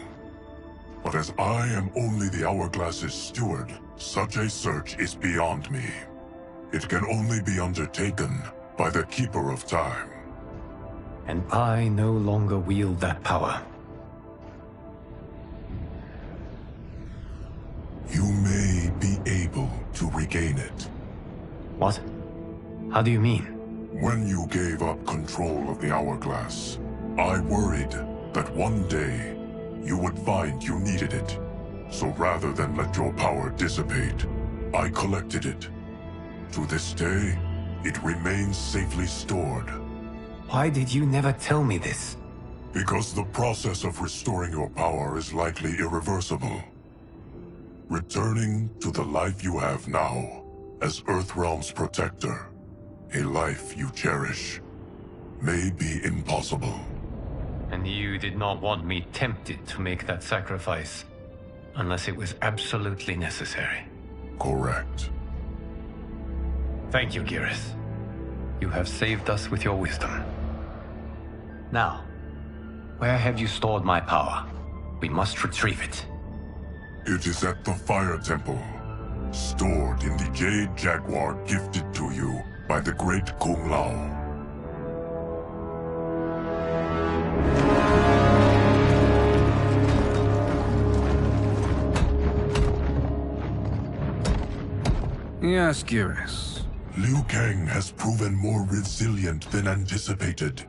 But as I am only the Hourglass's steward, such a search is beyond me. It can only be undertaken by the Keeper of Time. And I no longer wield that power. You may be able to regain it. What? How do you mean? When you gave up control of the Hourglass, I worried that one day you would find you needed it. So rather than let your power dissipate, I collected it. To this day, it remains safely stored. Why did you never tell me this? Because the process of restoring your power is likely irreversible. Returning to the life you have now, as Earthrealm's protector, a life you cherish, may be impossible. And you did not want me tempted to make that sacrifice, unless it was absolutely necessary. Correct. Thank you, Geras. You have saved us with your wisdom. Now, where have you stored my power? We must retrieve it. It is at the Fire Temple, stored in the Jade Jaguar gifted to you by the great Kung Lao. Yes, Geras. Liu Kang has proven more resilient than anticipated.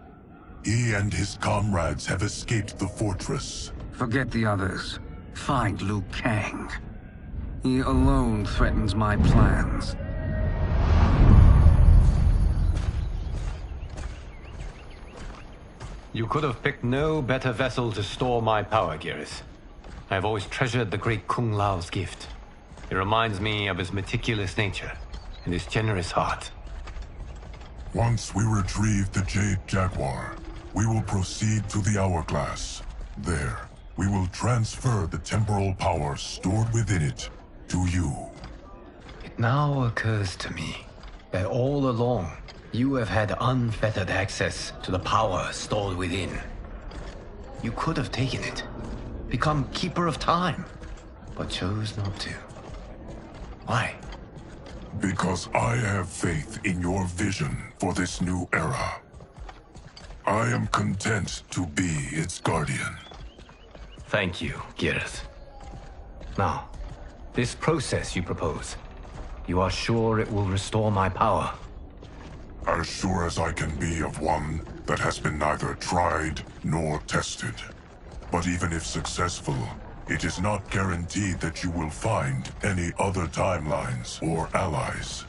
He and his comrades have escaped the fortress. Forget the others. Find Liu Kang. He alone threatens my plans. You could have picked no better vessel to store my power, Geras. I have always treasured the great Kung Lao's gift. It reminds me of his meticulous nature and his generous heart. Once we retrieve the Jade Jaguar, we will proceed to the Hourglass. There, we will transfer the temporal power stored within it to you. It now occurs to me that all along, you have had unfettered access to the power stored within. You could have taken it, become Keeper of Time, but chose not to. Why? Because I have faith in your vision for this new era. I am content to be its guardian. Thank you, Geras. Now, this process you propose, you are sure it will restore my power? As sure as I can be of one that has been neither tried nor tested. But even if successful, it is not guaranteed that you will find any other timelines or allies.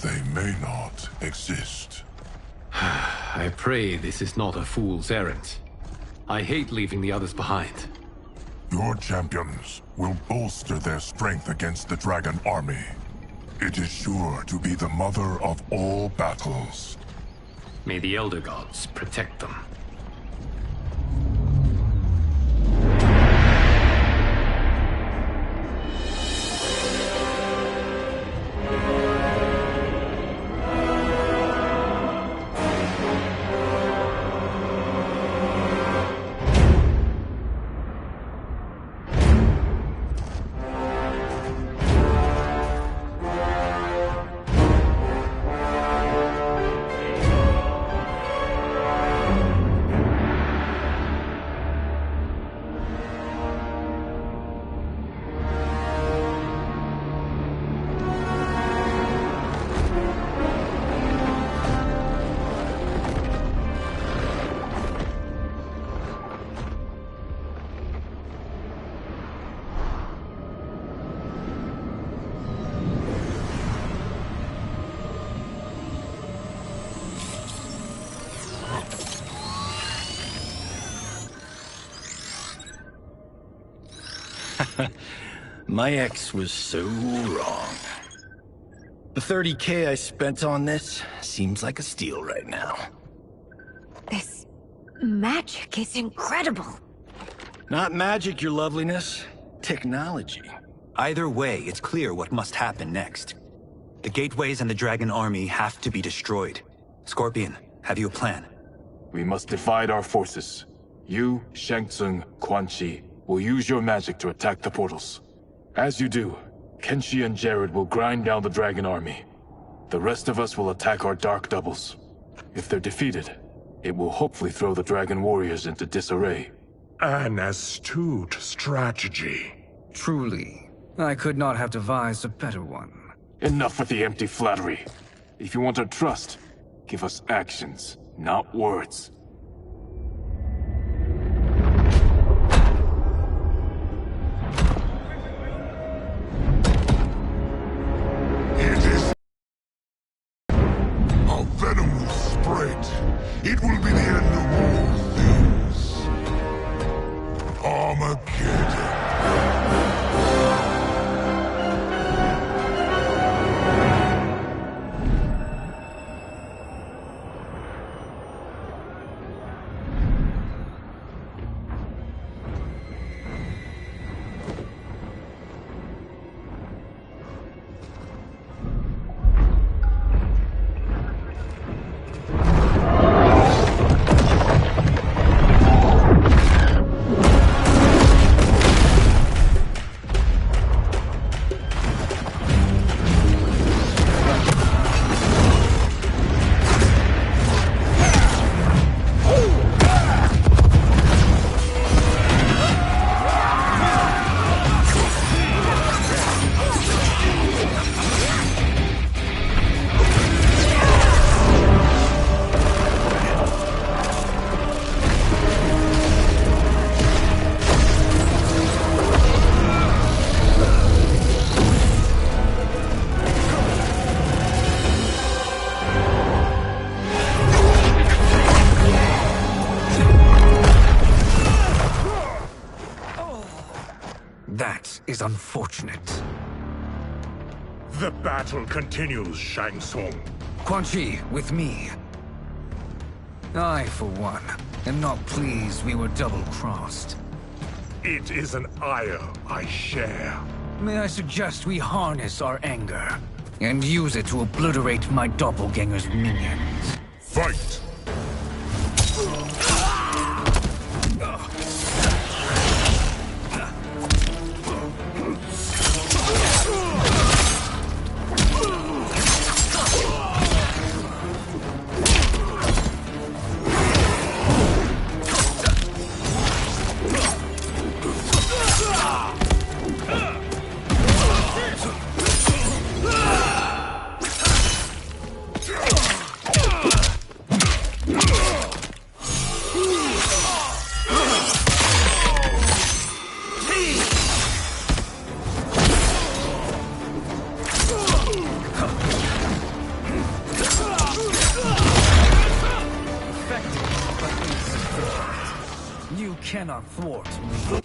They may not exist. I pray this is not a fool's errand. I hate leaving the others behind. Your champions will bolster their strength against the Dragon Army. It is sure to be the mother of all battles. May the Elder Gods protect them. My ex was so wrong. The 30K I spent on this seems like a steal right now. This magic is incredible. Not magic, your loveliness. Technology. Either way, it's clear what must happen next. The gateways and the Dragon Army have to be destroyed. Scorpion, have you a plan? We must divide our forces. You, Shang Tsung, Quan Chi, will use your magic to attack the portals. As you do, Kenshi and Jared will grind down the Dragon Army. The rest of us will attack our dark doubles. If they're defeated, it will hopefully throw the Dragon Warriors into disarray. An astute strategy. Truly, I could not have devised a better one. Enough with the empty flattery. If you want our trust, give us actions, not words. It is... Our venom will spread. It will be the end of all things. Armageddon. That is unfortunate. The battle continues, Shang Tsung. Quan Chi, with me. I, for one, am not pleased we were double-crossed. It is an ire I share. May I suggest we harness our anger and use it to obliterate my doppelganger's minions? Fight! You cannot thwart me.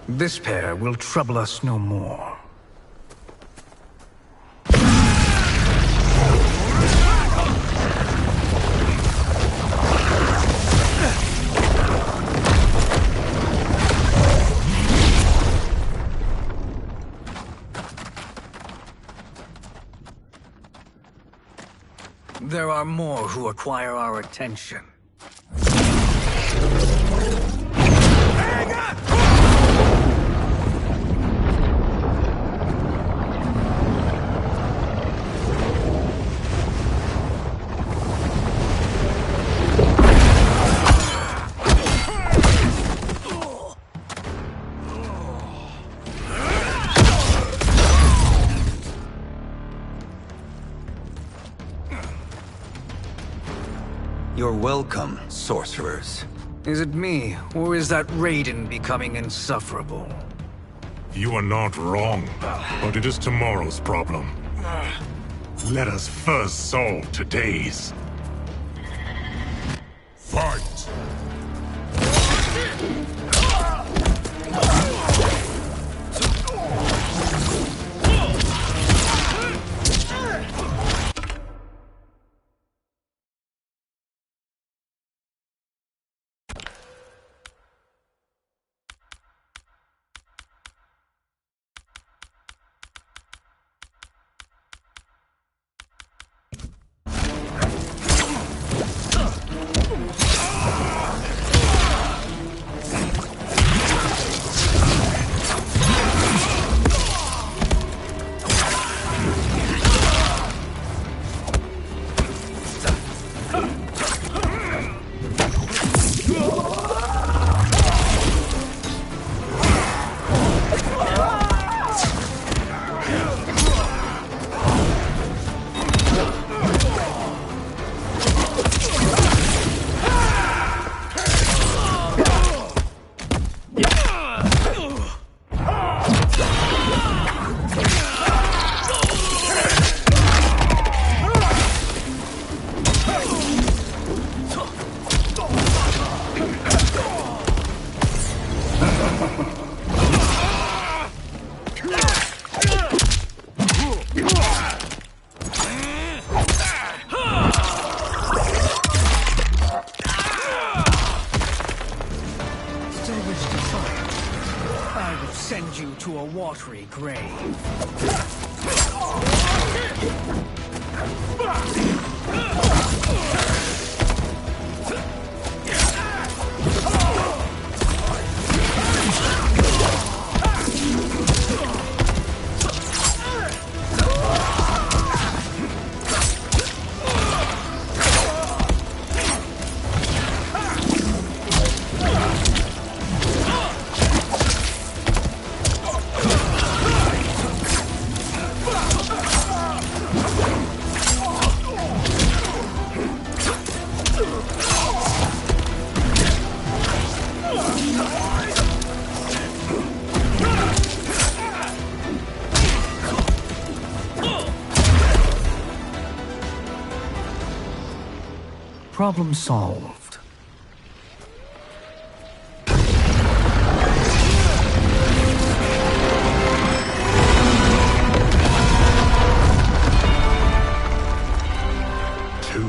This pair will trouble us no more. There are more who acquire our attention. You're welcome, sorcerers. Is it me, or is that Raiden becoming insufferable? You are not wrong, but it is tomorrow's problem. Let us first solve today's. Fight! Send you to a watery grave. Problem solved. Two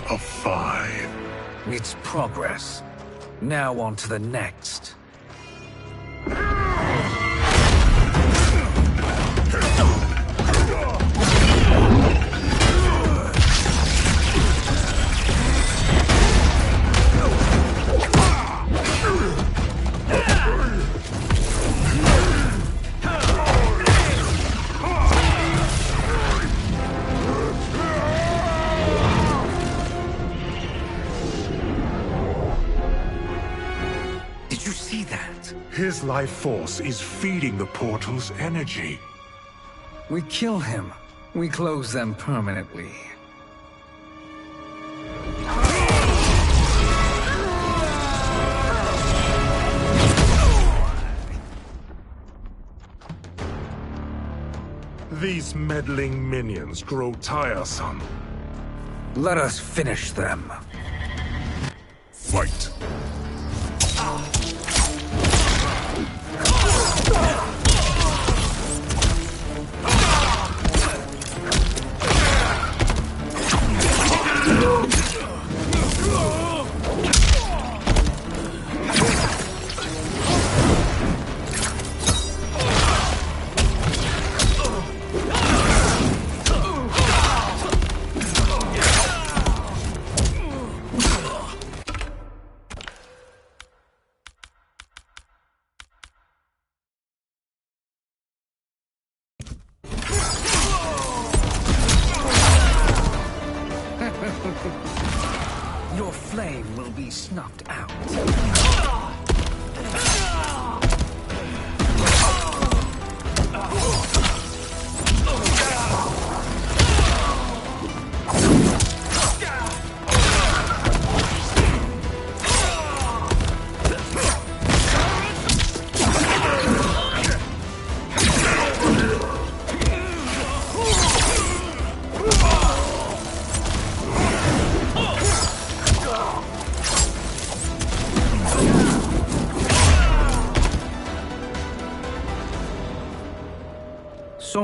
of 5. It's progress. Now on to the next. His life force is feeding the portal's energy. We kill him. We close them permanently. These meddling minions grow tiresome. Let us finish them. Fight! Your flame will be snuffed out.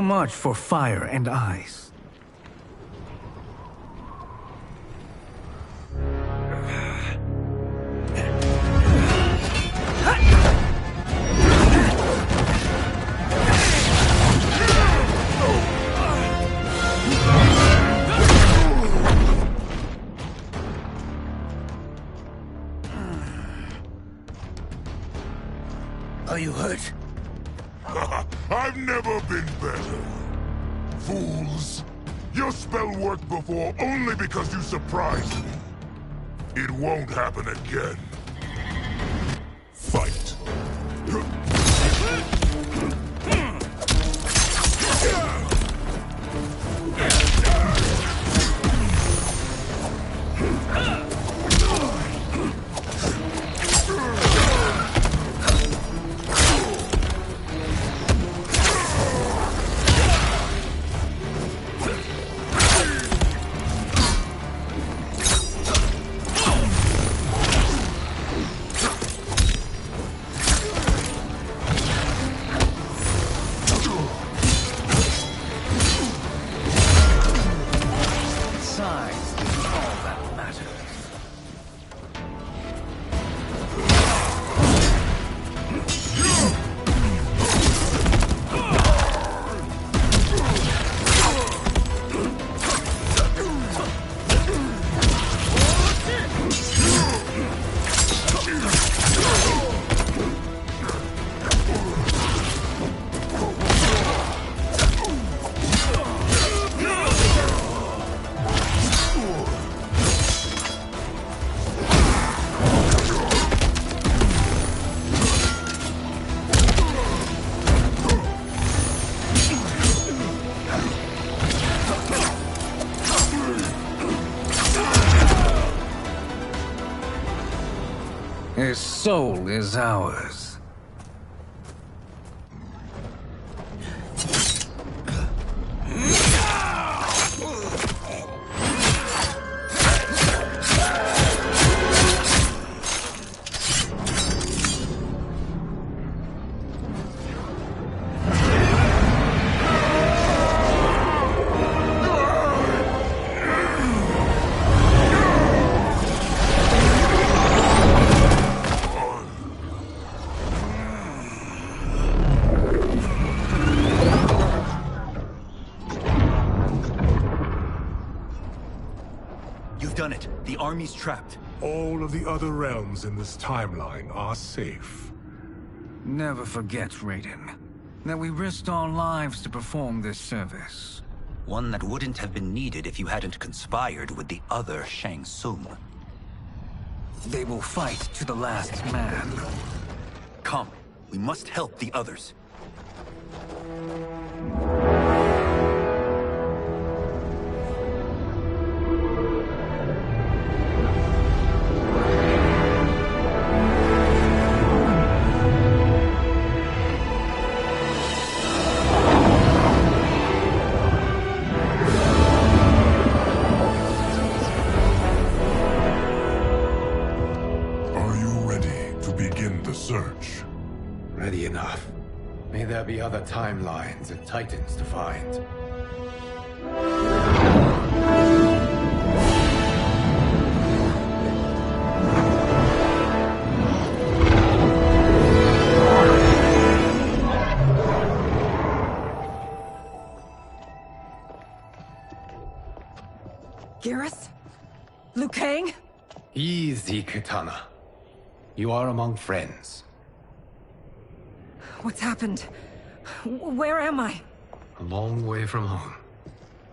much for fire and ice. Are you hurt? I've never been better. Fools! Your spell worked before only because you surprised me. It won't happen again. Fight! His soul is ours. Done it. The army's trapped. All of the other realms in this timeline are safe. Never forget, Raiden, that we risked our lives to perform this service. One that wouldn't have been needed if you hadn't conspired with the other Shang Tsung. They will fight to the last man. Come, we must help the others. Search. Ready enough. May there be other timelines and titans to find. Garrus? Liu Kang? Easy, Kitana. You are among friends. What's happened? Where am I? A long way from home.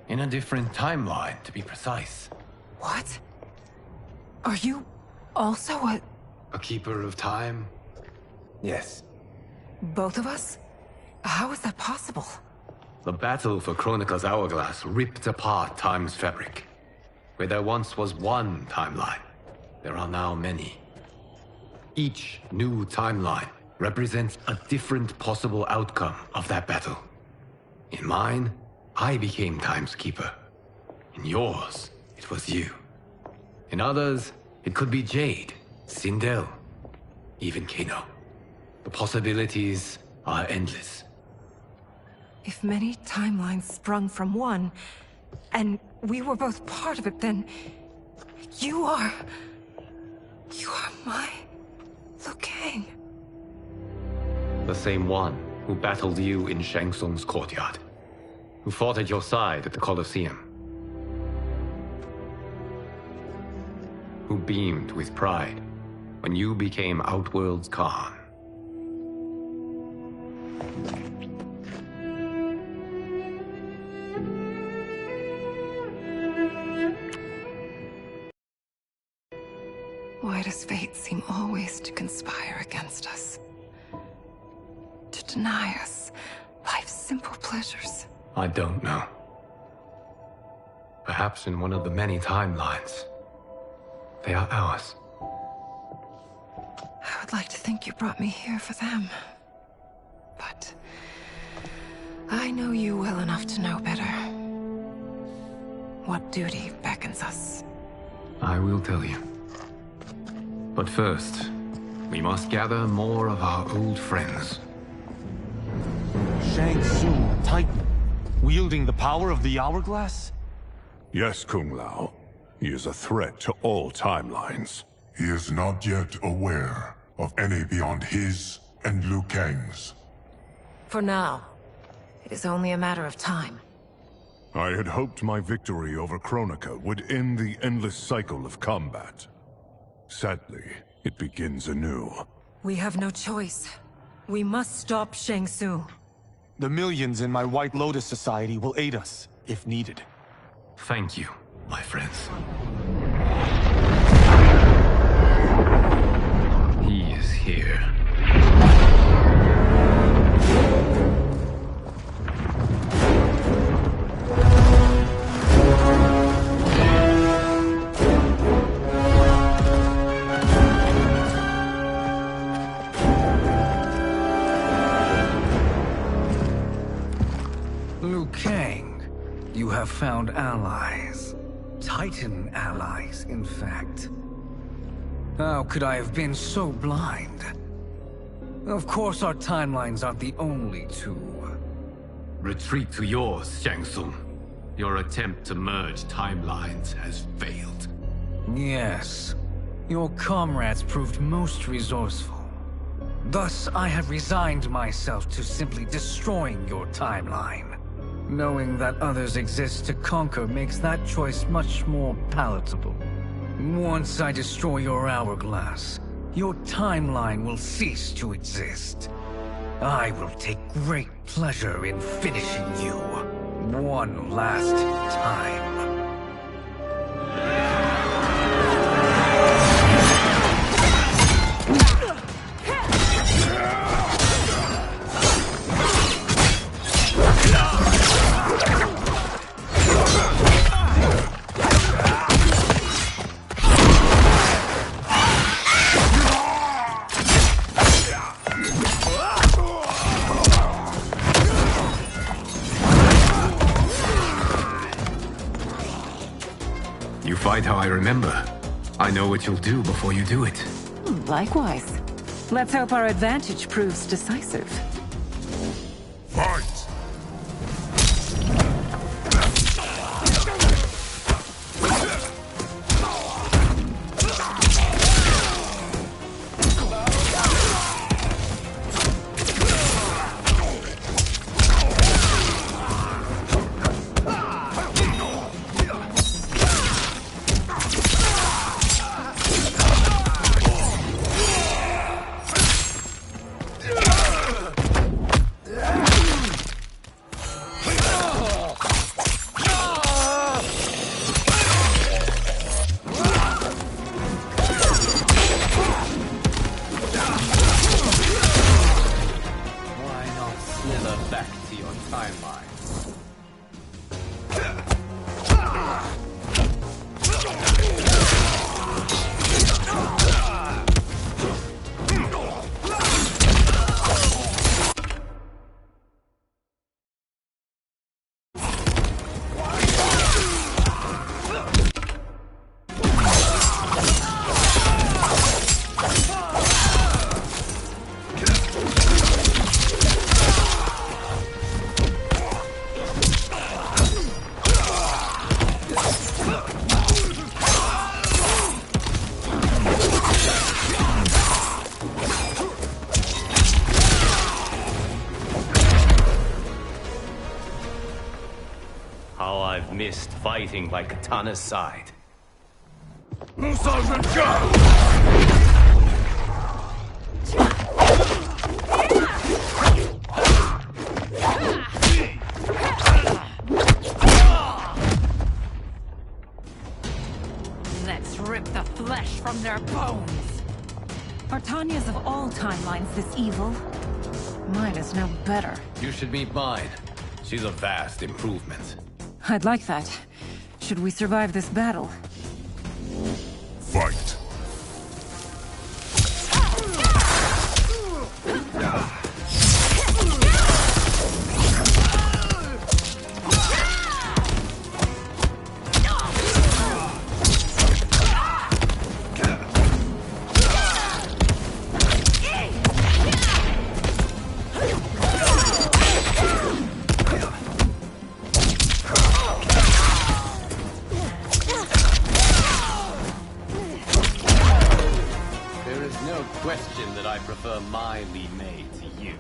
In a different timeline, to be precise. What? Are you also a keeper of time? Yes. Both of us? How is that possible? The battle for Chronica's Hourglass ripped apart time's fabric. Where there once was one timeline, there are now many. Each new timeline represents a different possible outcome of that battle. In mine, I became Time's Keeper. In yours, it was you. In others, it could be Jade, Sindel, even Kano. The possibilities are endless. If many timelines sprung from one, and we were both part of it, then... You are my... Liu Kang. The same one who battled you in Shang Tsung's courtyard. Who fought at your side at the Colosseum. Who beamed with pride when you became Outworld's Khan. Why does fate seem always to conspire against us? To deny us life's simple pleasures? I don't know. Perhaps in one of the many timelines, they are ours. I would like to think you brought me here for them. But I know you well enough to know better. What duty beckons us? I will tell you. But first, we must gather more of our old friends. Shang Tsung, Titan, wielding the power of the Hourglass? Yes, Kung Lao. He is a threat to all timelines. He is not yet aware of any beyond his and Liu Kang's. For now, it is only a matter of time. I had hoped my victory over Kronika would end the endless cycle of combat. Sadly, it begins anew. We have no choice. We must stop Shang Tsung. The millions in my White Lotus Society will aid us, if needed. Thank you, my friends. He is here. Liu Kang, you have found allies. Titan allies, in fact. How could I have been so blind? Of course our timelines aren't the only two. Retreat to yours, Shang Tsung. Your attempt to merge timelines has failed. Yes. Your comrades proved most resourceful. Thus, I have resigned myself to simply destroying your timeline. Knowing that others exist to conquer makes that choice much more palatable. Once I destroy your hourglass, your timeline will cease to exist. I will take great pleasure in finishing you one last time. Fight how I remember. I know what you'll do before you do it. Likewise. Let's hope our advantage proves decisive. Fight! How I've missed fighting by Katana's side. Let's rip the flesh from their bones. Are Tanya's of all timelines this evil? Mine is no better. You should meet mine. She's a vast improvement. I'd like that. Should we survive this battle? Fight. Question that I prefer my Li Mei to you.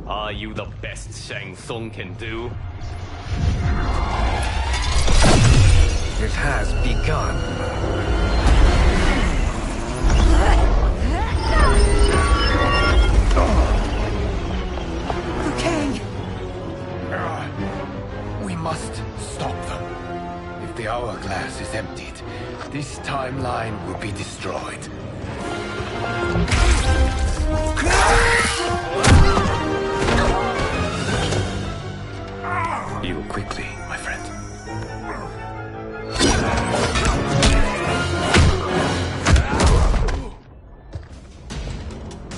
Are you the best Shang Tsung can do? It has begun. King! We must stop them. If the hourglass is emptied, this timeline will be destroyed. Heal quickly, my friend.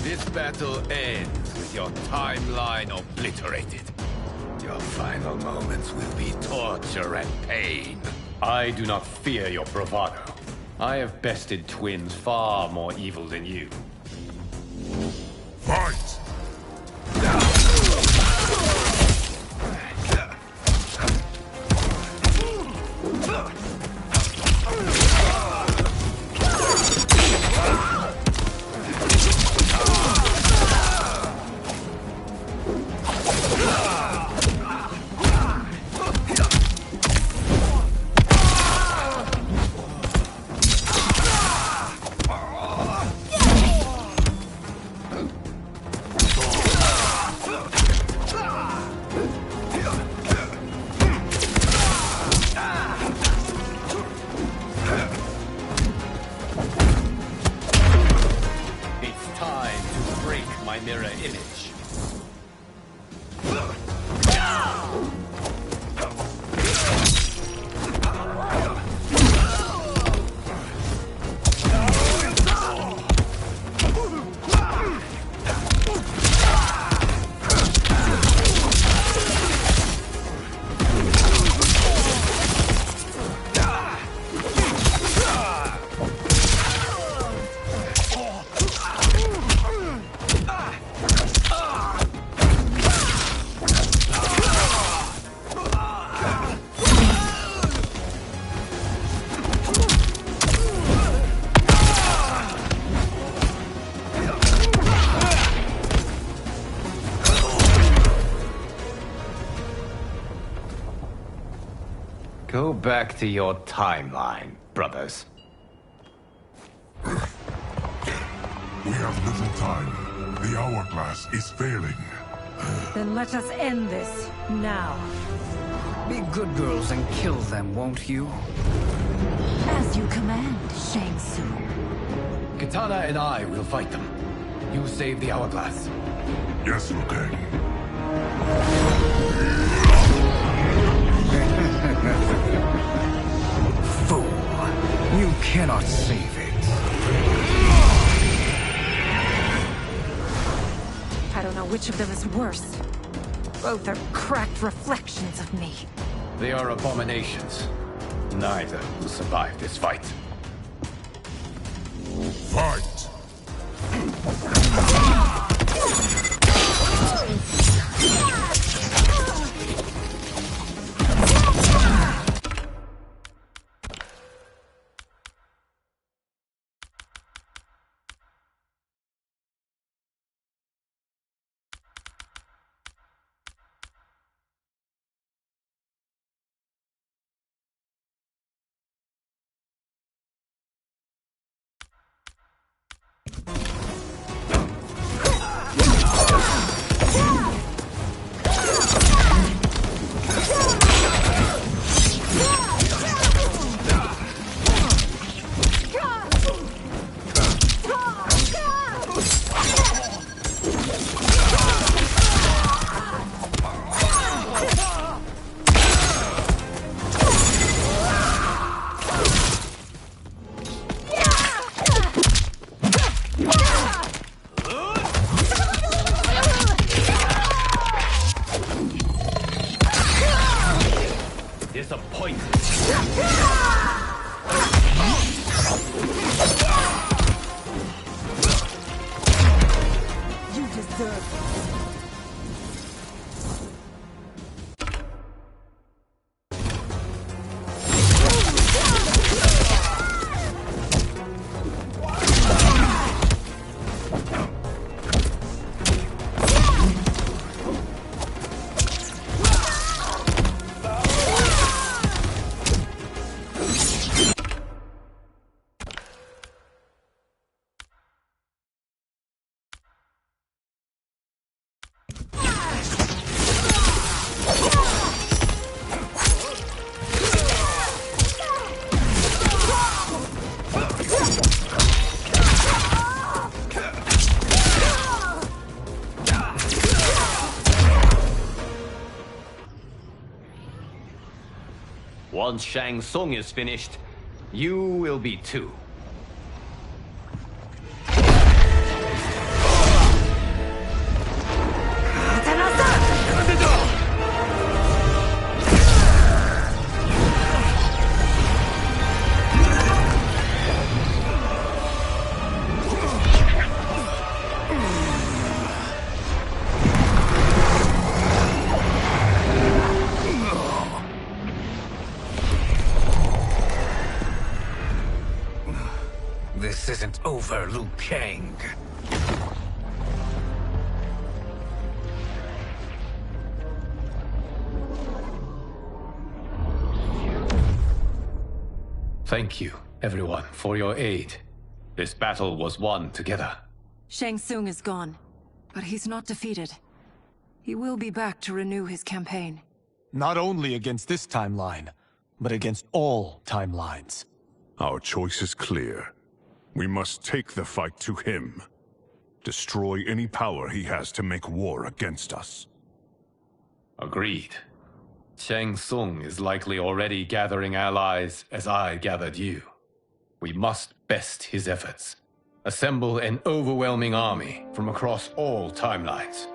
This battle ends with your timeline obliterated. Your final moments will be torture and pain. I do not fear your bravado. I have bested twins far more evil than you. Fight! My mirror image. Go back to your timeline, brothers. We have little time. The hourglass is failing. Then let us end this, now. Be good girls and kill them, won't you? As you command, Shang Tsung. Kitana and I will fight them. You save the hourglass. Yes, Liu Kang. Fool. You cannot save it. I don't know which of them is worse. Both are cracked reflections of me. They are abominations. Neither will survive this fight. Fight! Once Shang Tsung is finished, you will be too. This isn't over, Liu Kang. Thank you, everyone, for your aid. This battle was won together. Shang Tsung is gone, but he's not defeated. He will be back to renew his campaign. Not only against this timeline, but against all timelines. Our choice is clear. We must take the fight to him. Destroy any power he has to make war against us. Agreed. Shang Tsung is likely already gathering allies as I gathered you. We must best his efforts. Assemble an overwhelming army from across all timelines.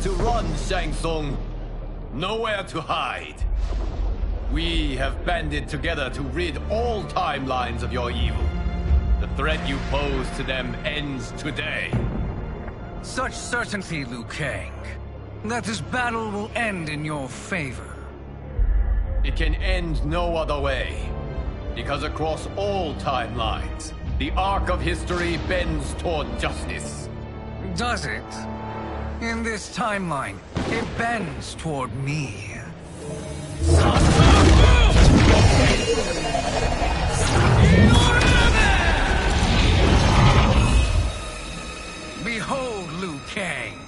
to run, Shang Tsung. Nowhere to hide. We have banded together to rid all timelines of your evil. The threat you pose to them ends today. Such certainty, Liu Kang, that this battle will end in your favor. It can end no other way. Because across all timelines, the arc of history bends toward justice. Does it? In this timeline, it bends toward me. Behold, Liu Kang,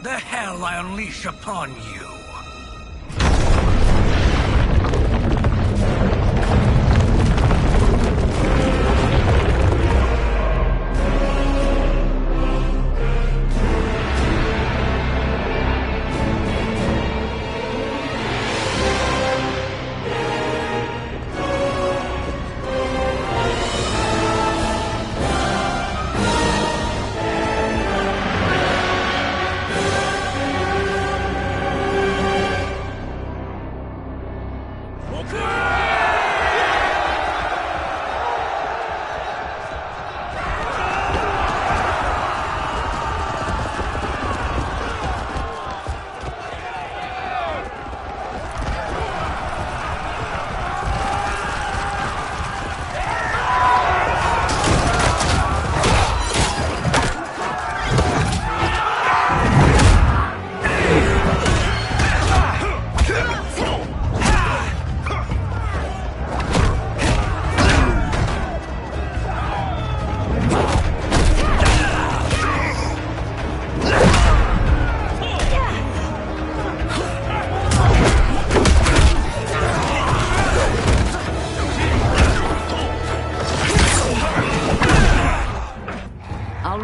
the hell I unleash upon you.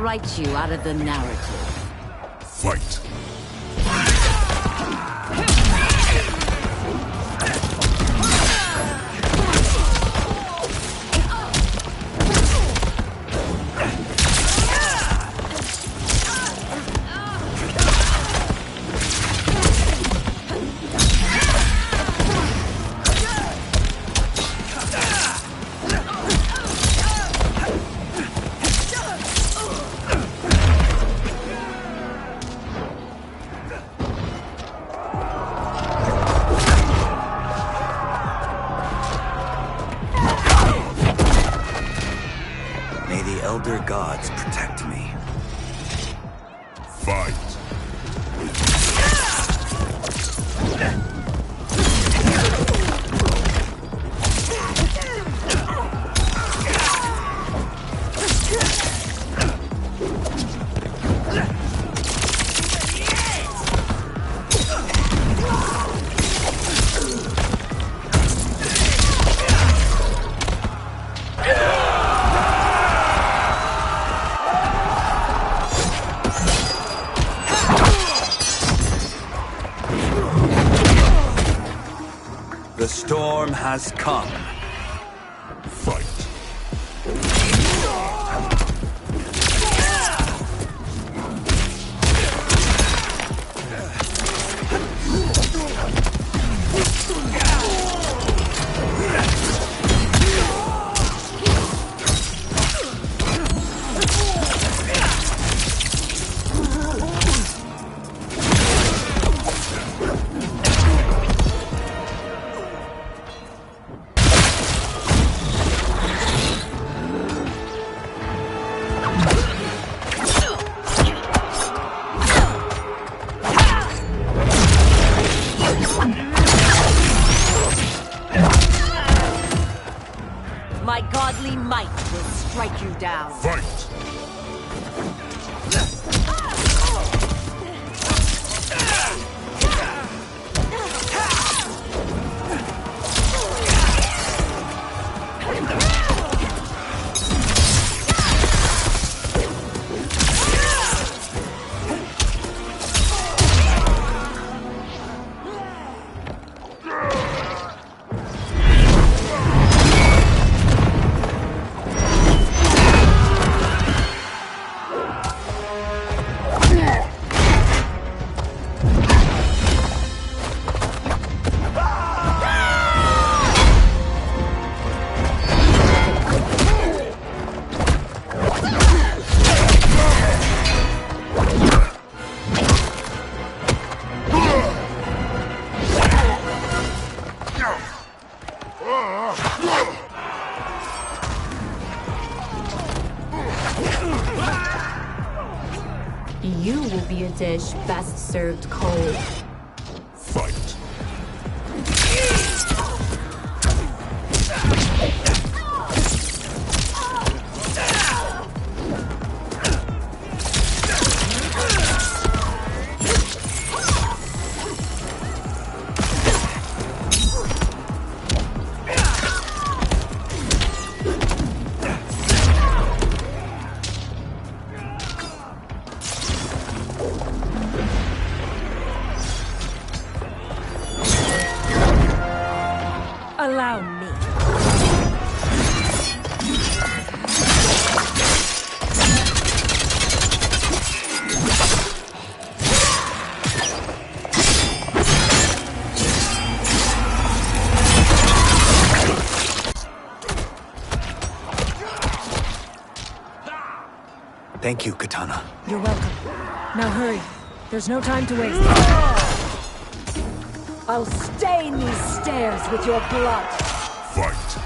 Write you out of the narrative. Fight. Elder gods protect me. Fight. The storm has come. Fight. My godly might will strike you down. Fight! You will be a dish best served cold. Fight. Allow me. Thank you, Katana. You're welcome. Now hurry. There's no time to waste. I'll stain these stairs with your blood. Fight.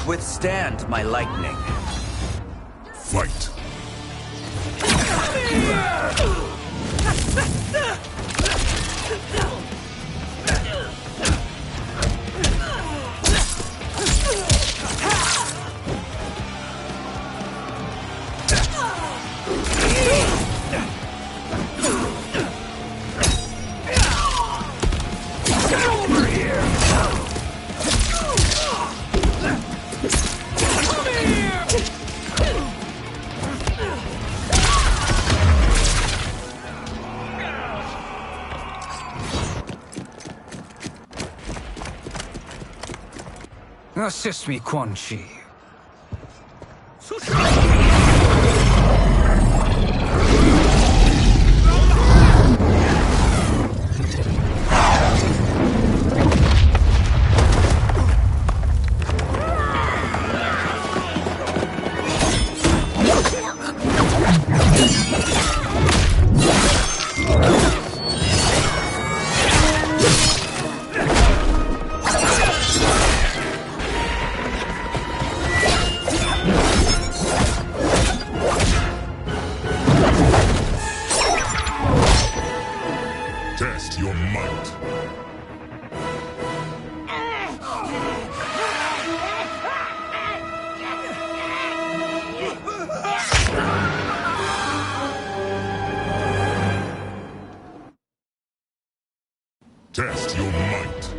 Withstand my lightning. Fight. Assist me, Quan Chi. Test your might. Test your might.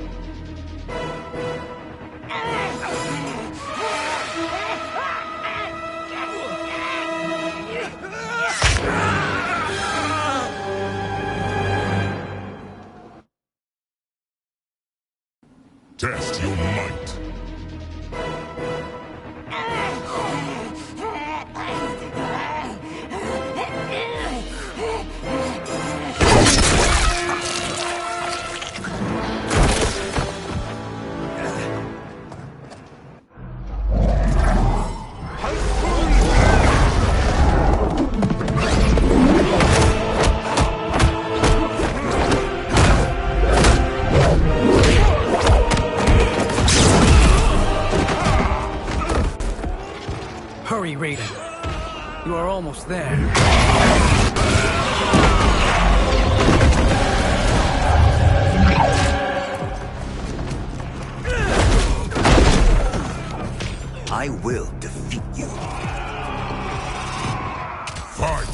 Test your might. Hurry, Raiden. You are almost there. I will defeat you. Fight!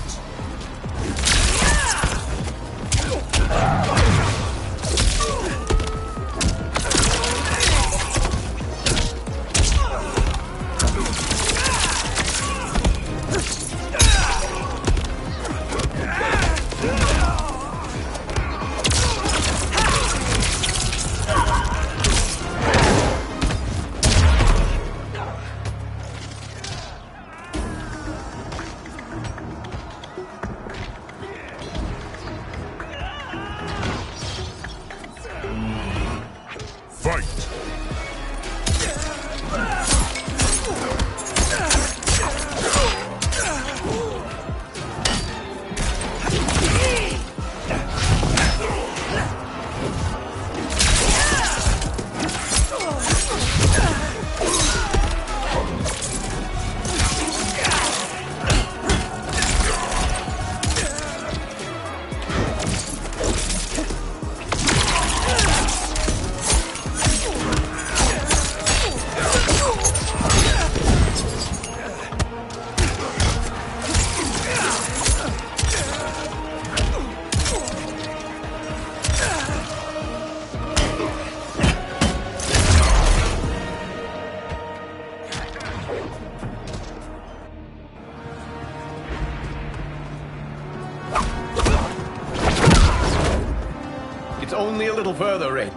It's only a little further, Raiden.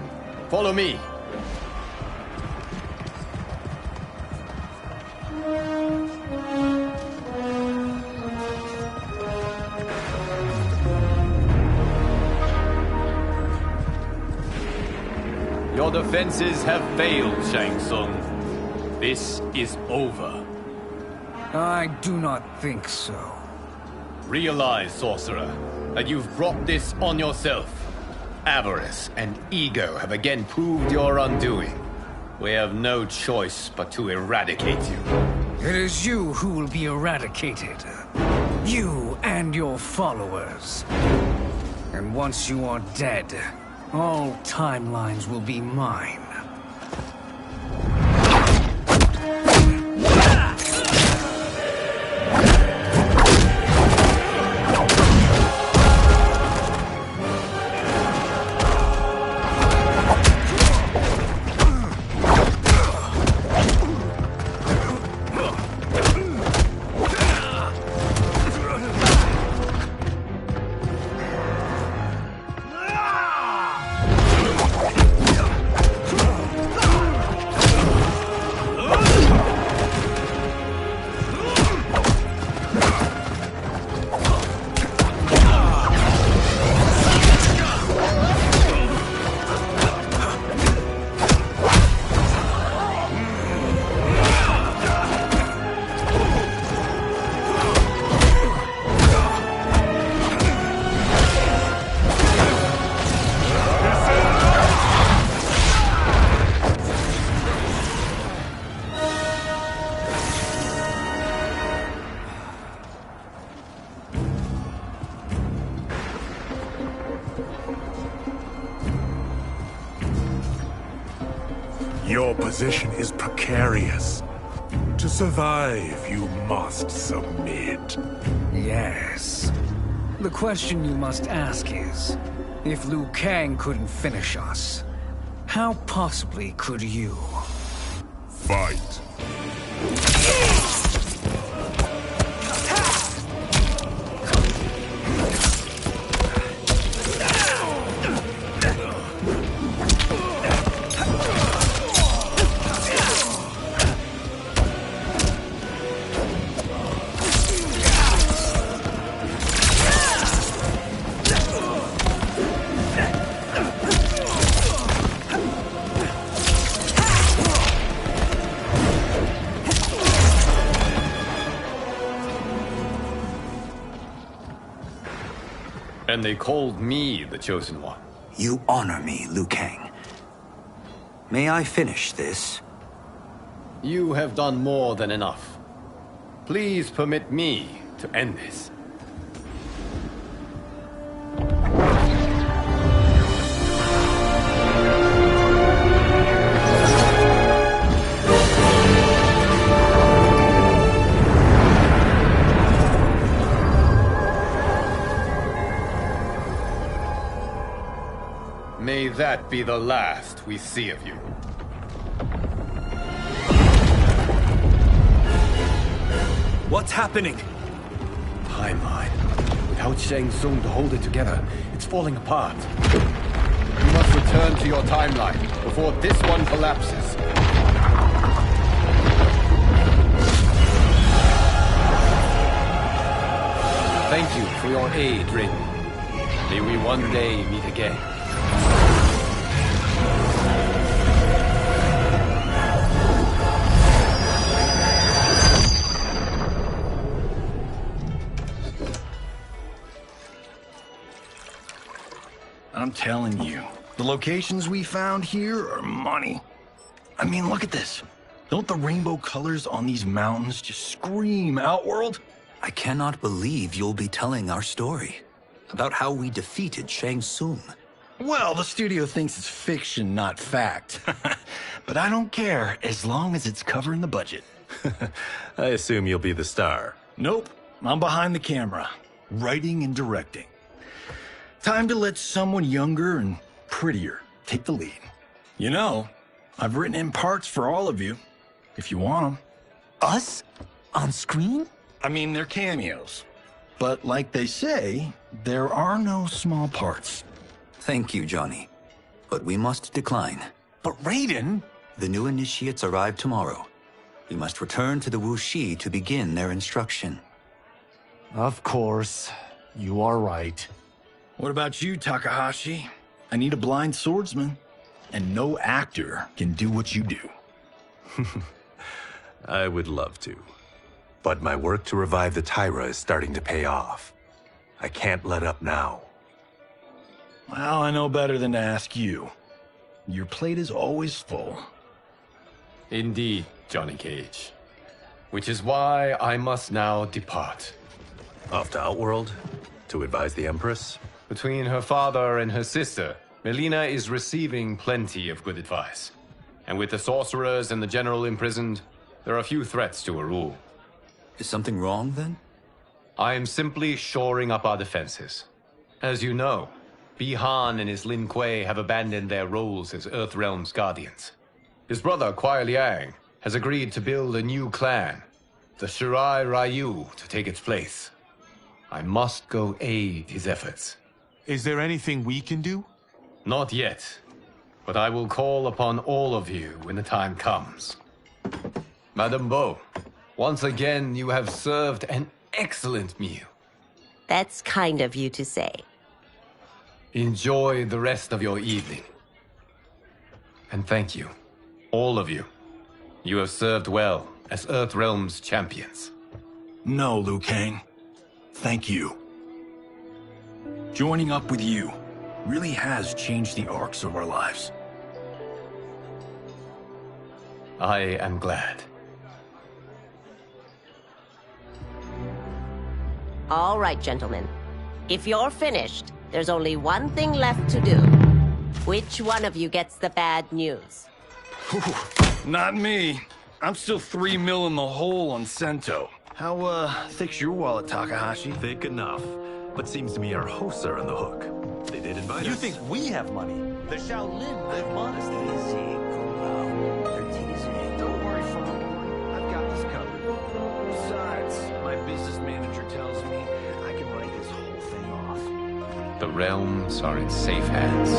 Follow me. Your defenses have failed, Shang Tsung. This is over. I do not think so. Realize, sorcerer, that you've brought this on yourself. Avarice and ego have again proved your undoing. We have no choice but to eradicate you. It is you who will be eradicated. You and your followers. And once you are dead, all timelines will be mine. Your position is precarious. To survive, you must submit. Yes. The question you must ask is, if Liu Kang couldn't finish us, how possibly could you? Fight. And they called me the Chosen One. You honor me, Liu Kang. May I finish this? You have done more than enough. Please permit me to end this. May that be the last we see of you. What's happening? Timeline. Without Shang Tsung to hold it together, it's falling apart. You must return to your timeline before this one collapses. Thank you for your aid, Raiden. May we one day meet again. I'm telling you, the locations we found here are money. I mean, look at this. Don't the rainbow colors on these mountains just scream Outworld? I cannot believe you'll be telling our story about how we defeated Shang Tsung. Well, the studio thinks it's fiction, not fact. But I don't care, as long as it's covering the budget. I assume you'll be the star. Nope, I'm behind the camera, writing and directing. Time to let someone younger and prettier take the lead. You know, I've written in parts for all of you, if you want them. Us? On screen? I mean, they're cameos. But like they say, there are no small parts. Thank you, Johnny. But we must decline. But Raiden! The new initiates arrive tomorrow. We must return to the Wuxi to begin their instruction. Of course. You are right. What about you, Takahashi? I need a blind swordsman. And no actor can do what you do. I would love to. But my work to revive the Tyra is starting to pay off. I can't let up now. Well, I know better than to ask you. Your plate is always full. Indeed, Johnny Cage. Which is why I must now depart. Off to Outworld? To advise the Empress? Between her father and her sister, Melina is receiving plenty of good advice. And with the sorcerers and the general imprisoned, there are few threats to her rule. Is something wrong, then? I am simply shoring up our defenses. As you know, Bi-Han and his Lin Kuei have abandoned their roles as Earthrealm's guardians. His brother, Kuai Liang, has agreed to build a new clan, the Shirai Ryu, to take its place. I must go aid his efforts. Is there anything we can do? Not yet, but I will call upon all of you when the time comes. Madame Bo, once again you have served an excellent meal. That's kind of you to say. Enjoy the rest of your evening. And thank you, all of you. You have served well as Earthrealm's champions. No, Liu Kang. Thank you. Joining up with you really has changed the arcs of our lives. I am glad. All right, gentlemen. If you're finished, there's only one thing left to do. Which one of you gets the bad news? Not me. I'm still 3 mil in the hole on Sento. How, thick's your wallet, Takahashi? Thick enough. But seems to me our hosts are on the hook. They did invite us. You think we have money? The Shaolin live modestly. Easy, Kung Lao. They're teasing. Don't worry, Father. I've got this covered. Besides, my business manager tells me I can write this whole thing off. The realms are in safe hands.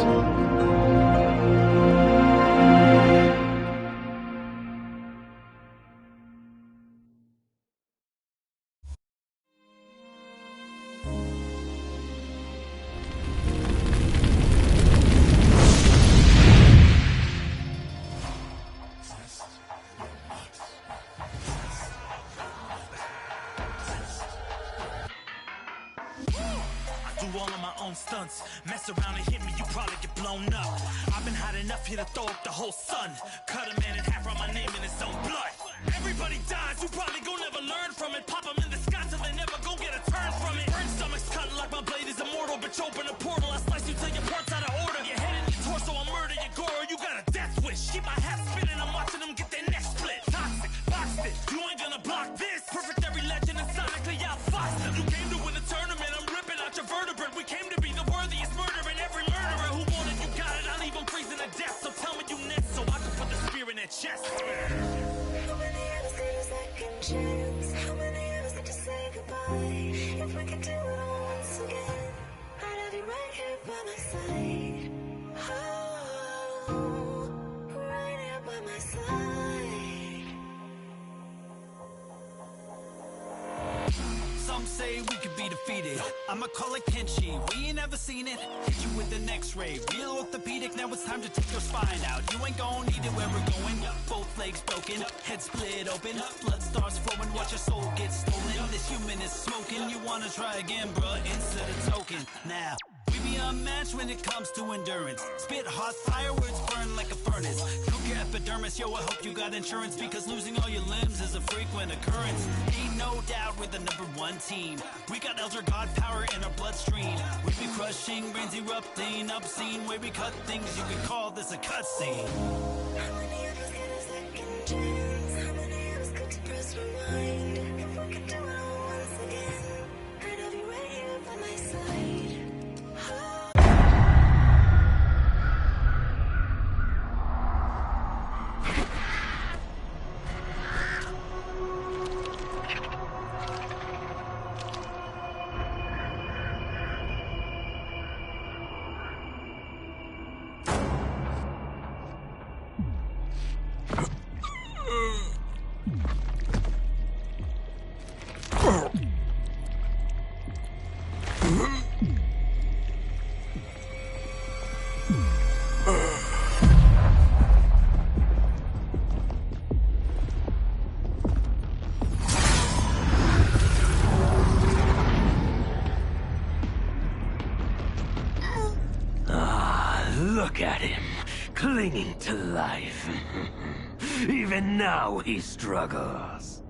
Stunts. Mess around and hit me, you probably get blown up. I've been hot enough here to throw up the whole sun. Cut a man in half, write my name in his own blood. Everybody dies, you probably gon' never learn from it. Pop them in the sky till they never gon' get a turn from it. Burn stomachs cut like my blade is immortal. Bitch, open a portal, I slice you till your parts out of order. Your head and your torso, I murder your gore. You got a death wish. Keep my hat spinning, I'm watching them get their neck split. Toxic, boxed it, you ain't gonna block this. Perfect every legend and sonically outfoxed them. You came to win the tournament, I'm ripping out your vertebrae. We came to be the worthiest murdering every murderer who wanted you got it. I'll leave them freezing to death. So tell me you next so I can put the spear in their chest. How many of us get a second chance? How many of us get to say goodbye? If we could do it all once again, I'd have you right here by my side. Oh, right here by my side. Some say we could be defeated. I'ma call it Kenshi. We ain't never seen it. Hit you with an X-ray. Real orthopedic. Now it's time to take your spine out. You ain't gon' need it where we're going. Both legs broken, head split open. Blood starts flowing. Watch your soul get stolen. This human is smoking. You wanna try again, bruh? Insert a token. Now we be unmatched when it comes to endurance. Spit hot fire, words burn like a furnace. Cook your epidermis, yo, I hope you got insurance, because losing all your limbs is a frequent occurrence. Ain't no doubt we're the #1 team. We got Elder God power in our bloodstream. We be crushing, brains erupting, obscene. Way we cut things, you could call this a cutscene. How many of us get a second chance? How many of us get to press rewind? If we could do it all once again, I'd have you right here by my side. Look at him, clinging to life. Even now he struggles.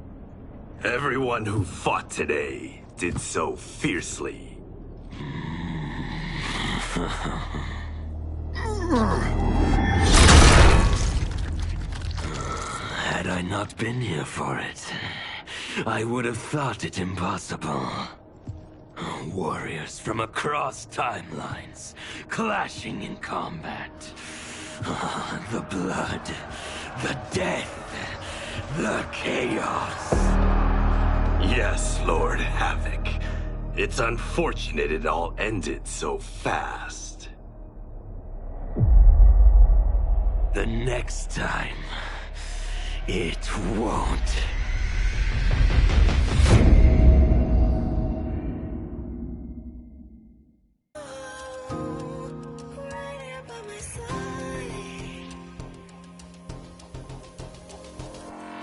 Everyone who fought today did so fiercely. Had I not been here for it, I would have thought it impossible. Warriors from across timelines, clashing in combat. The blood, the death, the chaos. Yes, Lord Havoc. It's unfortunate it all ended so fast. The next time, it won't.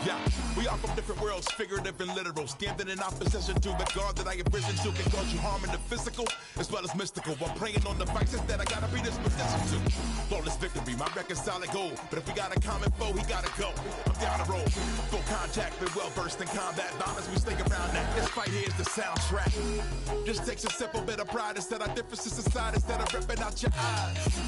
Yeah, we are from different worlds, figurative and literal. Standing in opposition to the God that I have risen to can cause you harm in the physical as well as mystical. I'm praying on the vices that I gotta be this position to. Flawless victory, my record's solid gold. But if we got a common foe, he gotta go. I'm down the road, full contact, been well versed in combat. Violence, we stay around that. This fight here is the soundtrack. Just takes a simple bit of pride instead of differences aside, instead of ripping out your eyes.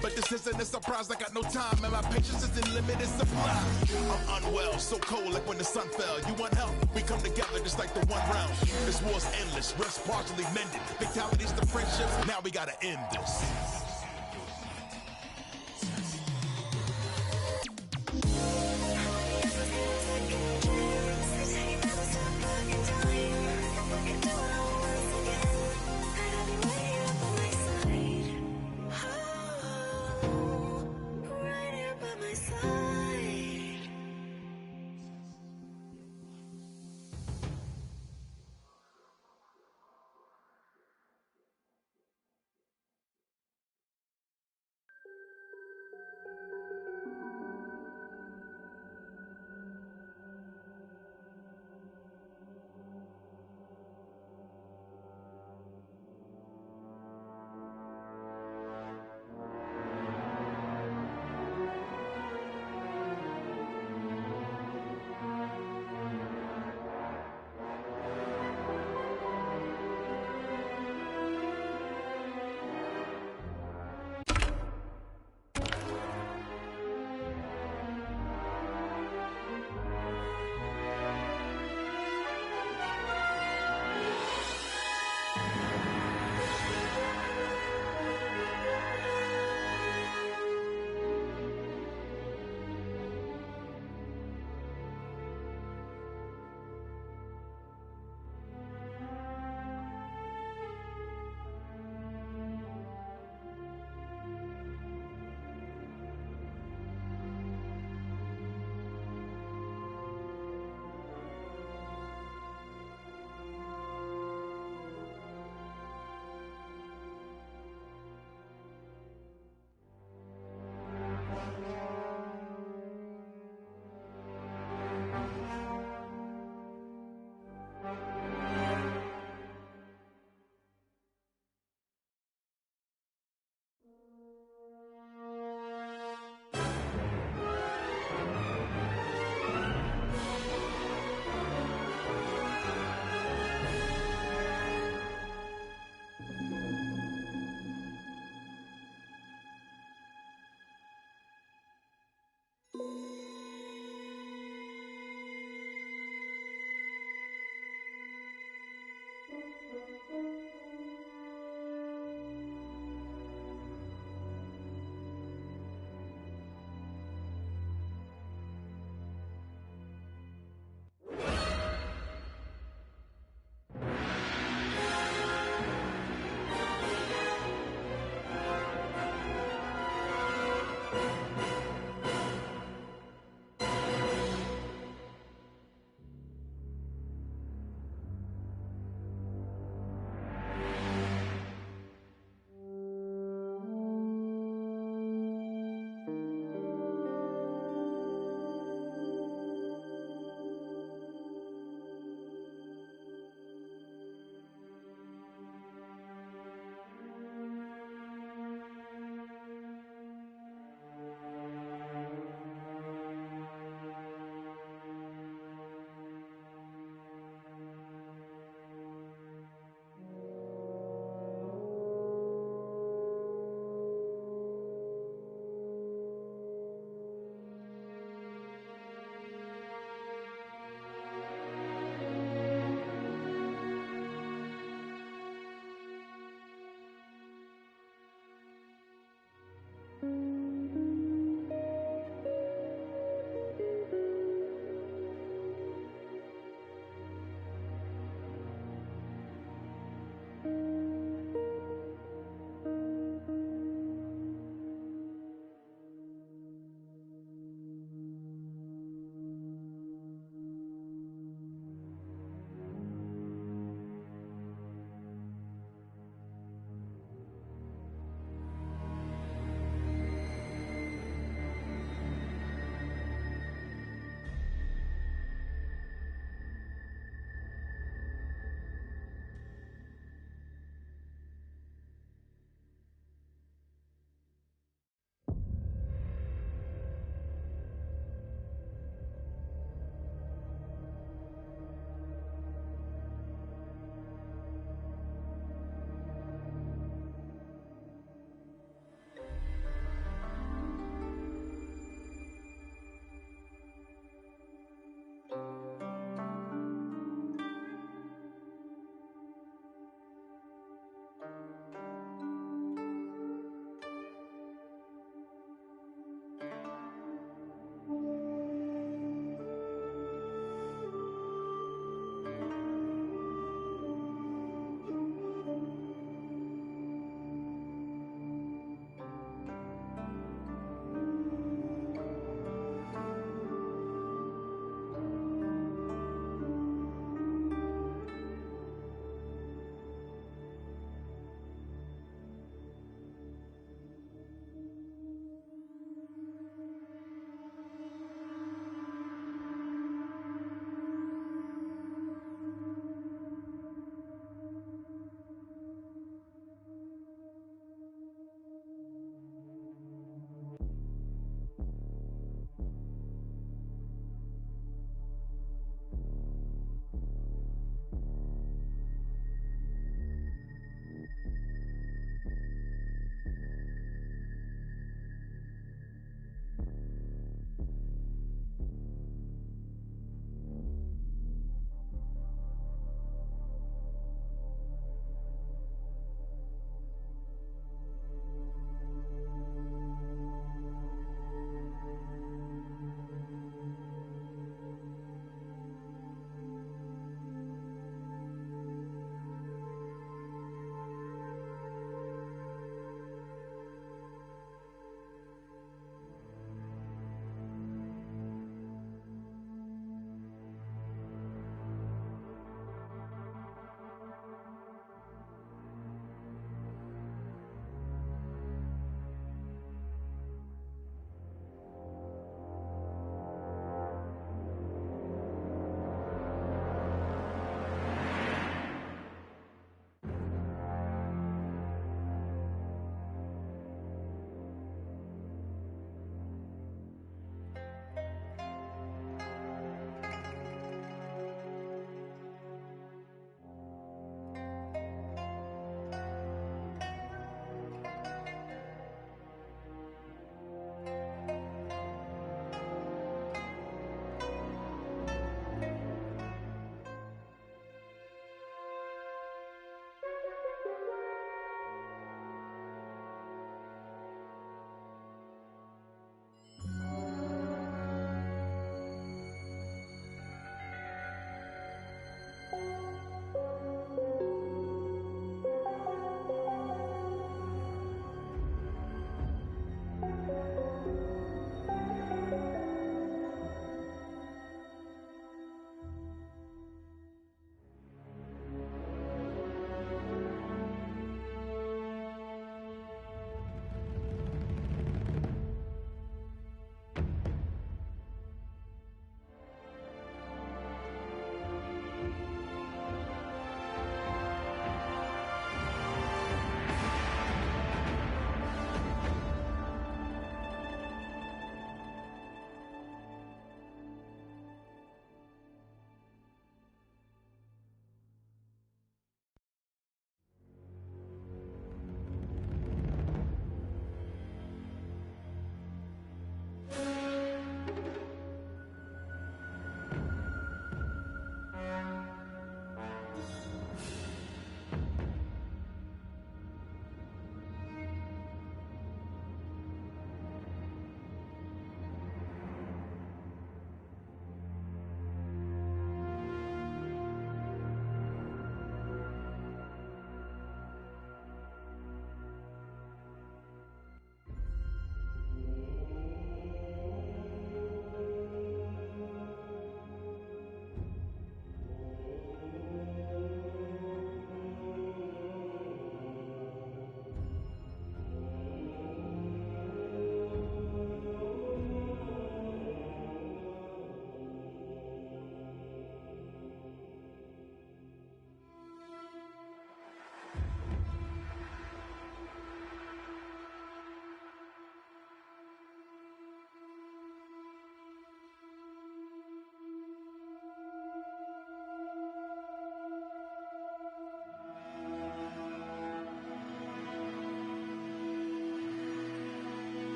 But this isn't a surprise, I got no time, and my patience is in limited supply. I'm unwell, so cold like when the sun fell. You want help? We come together just like the one round. This war's endless, rifts partially mended. Fatalities to friendships, now we gotta end this.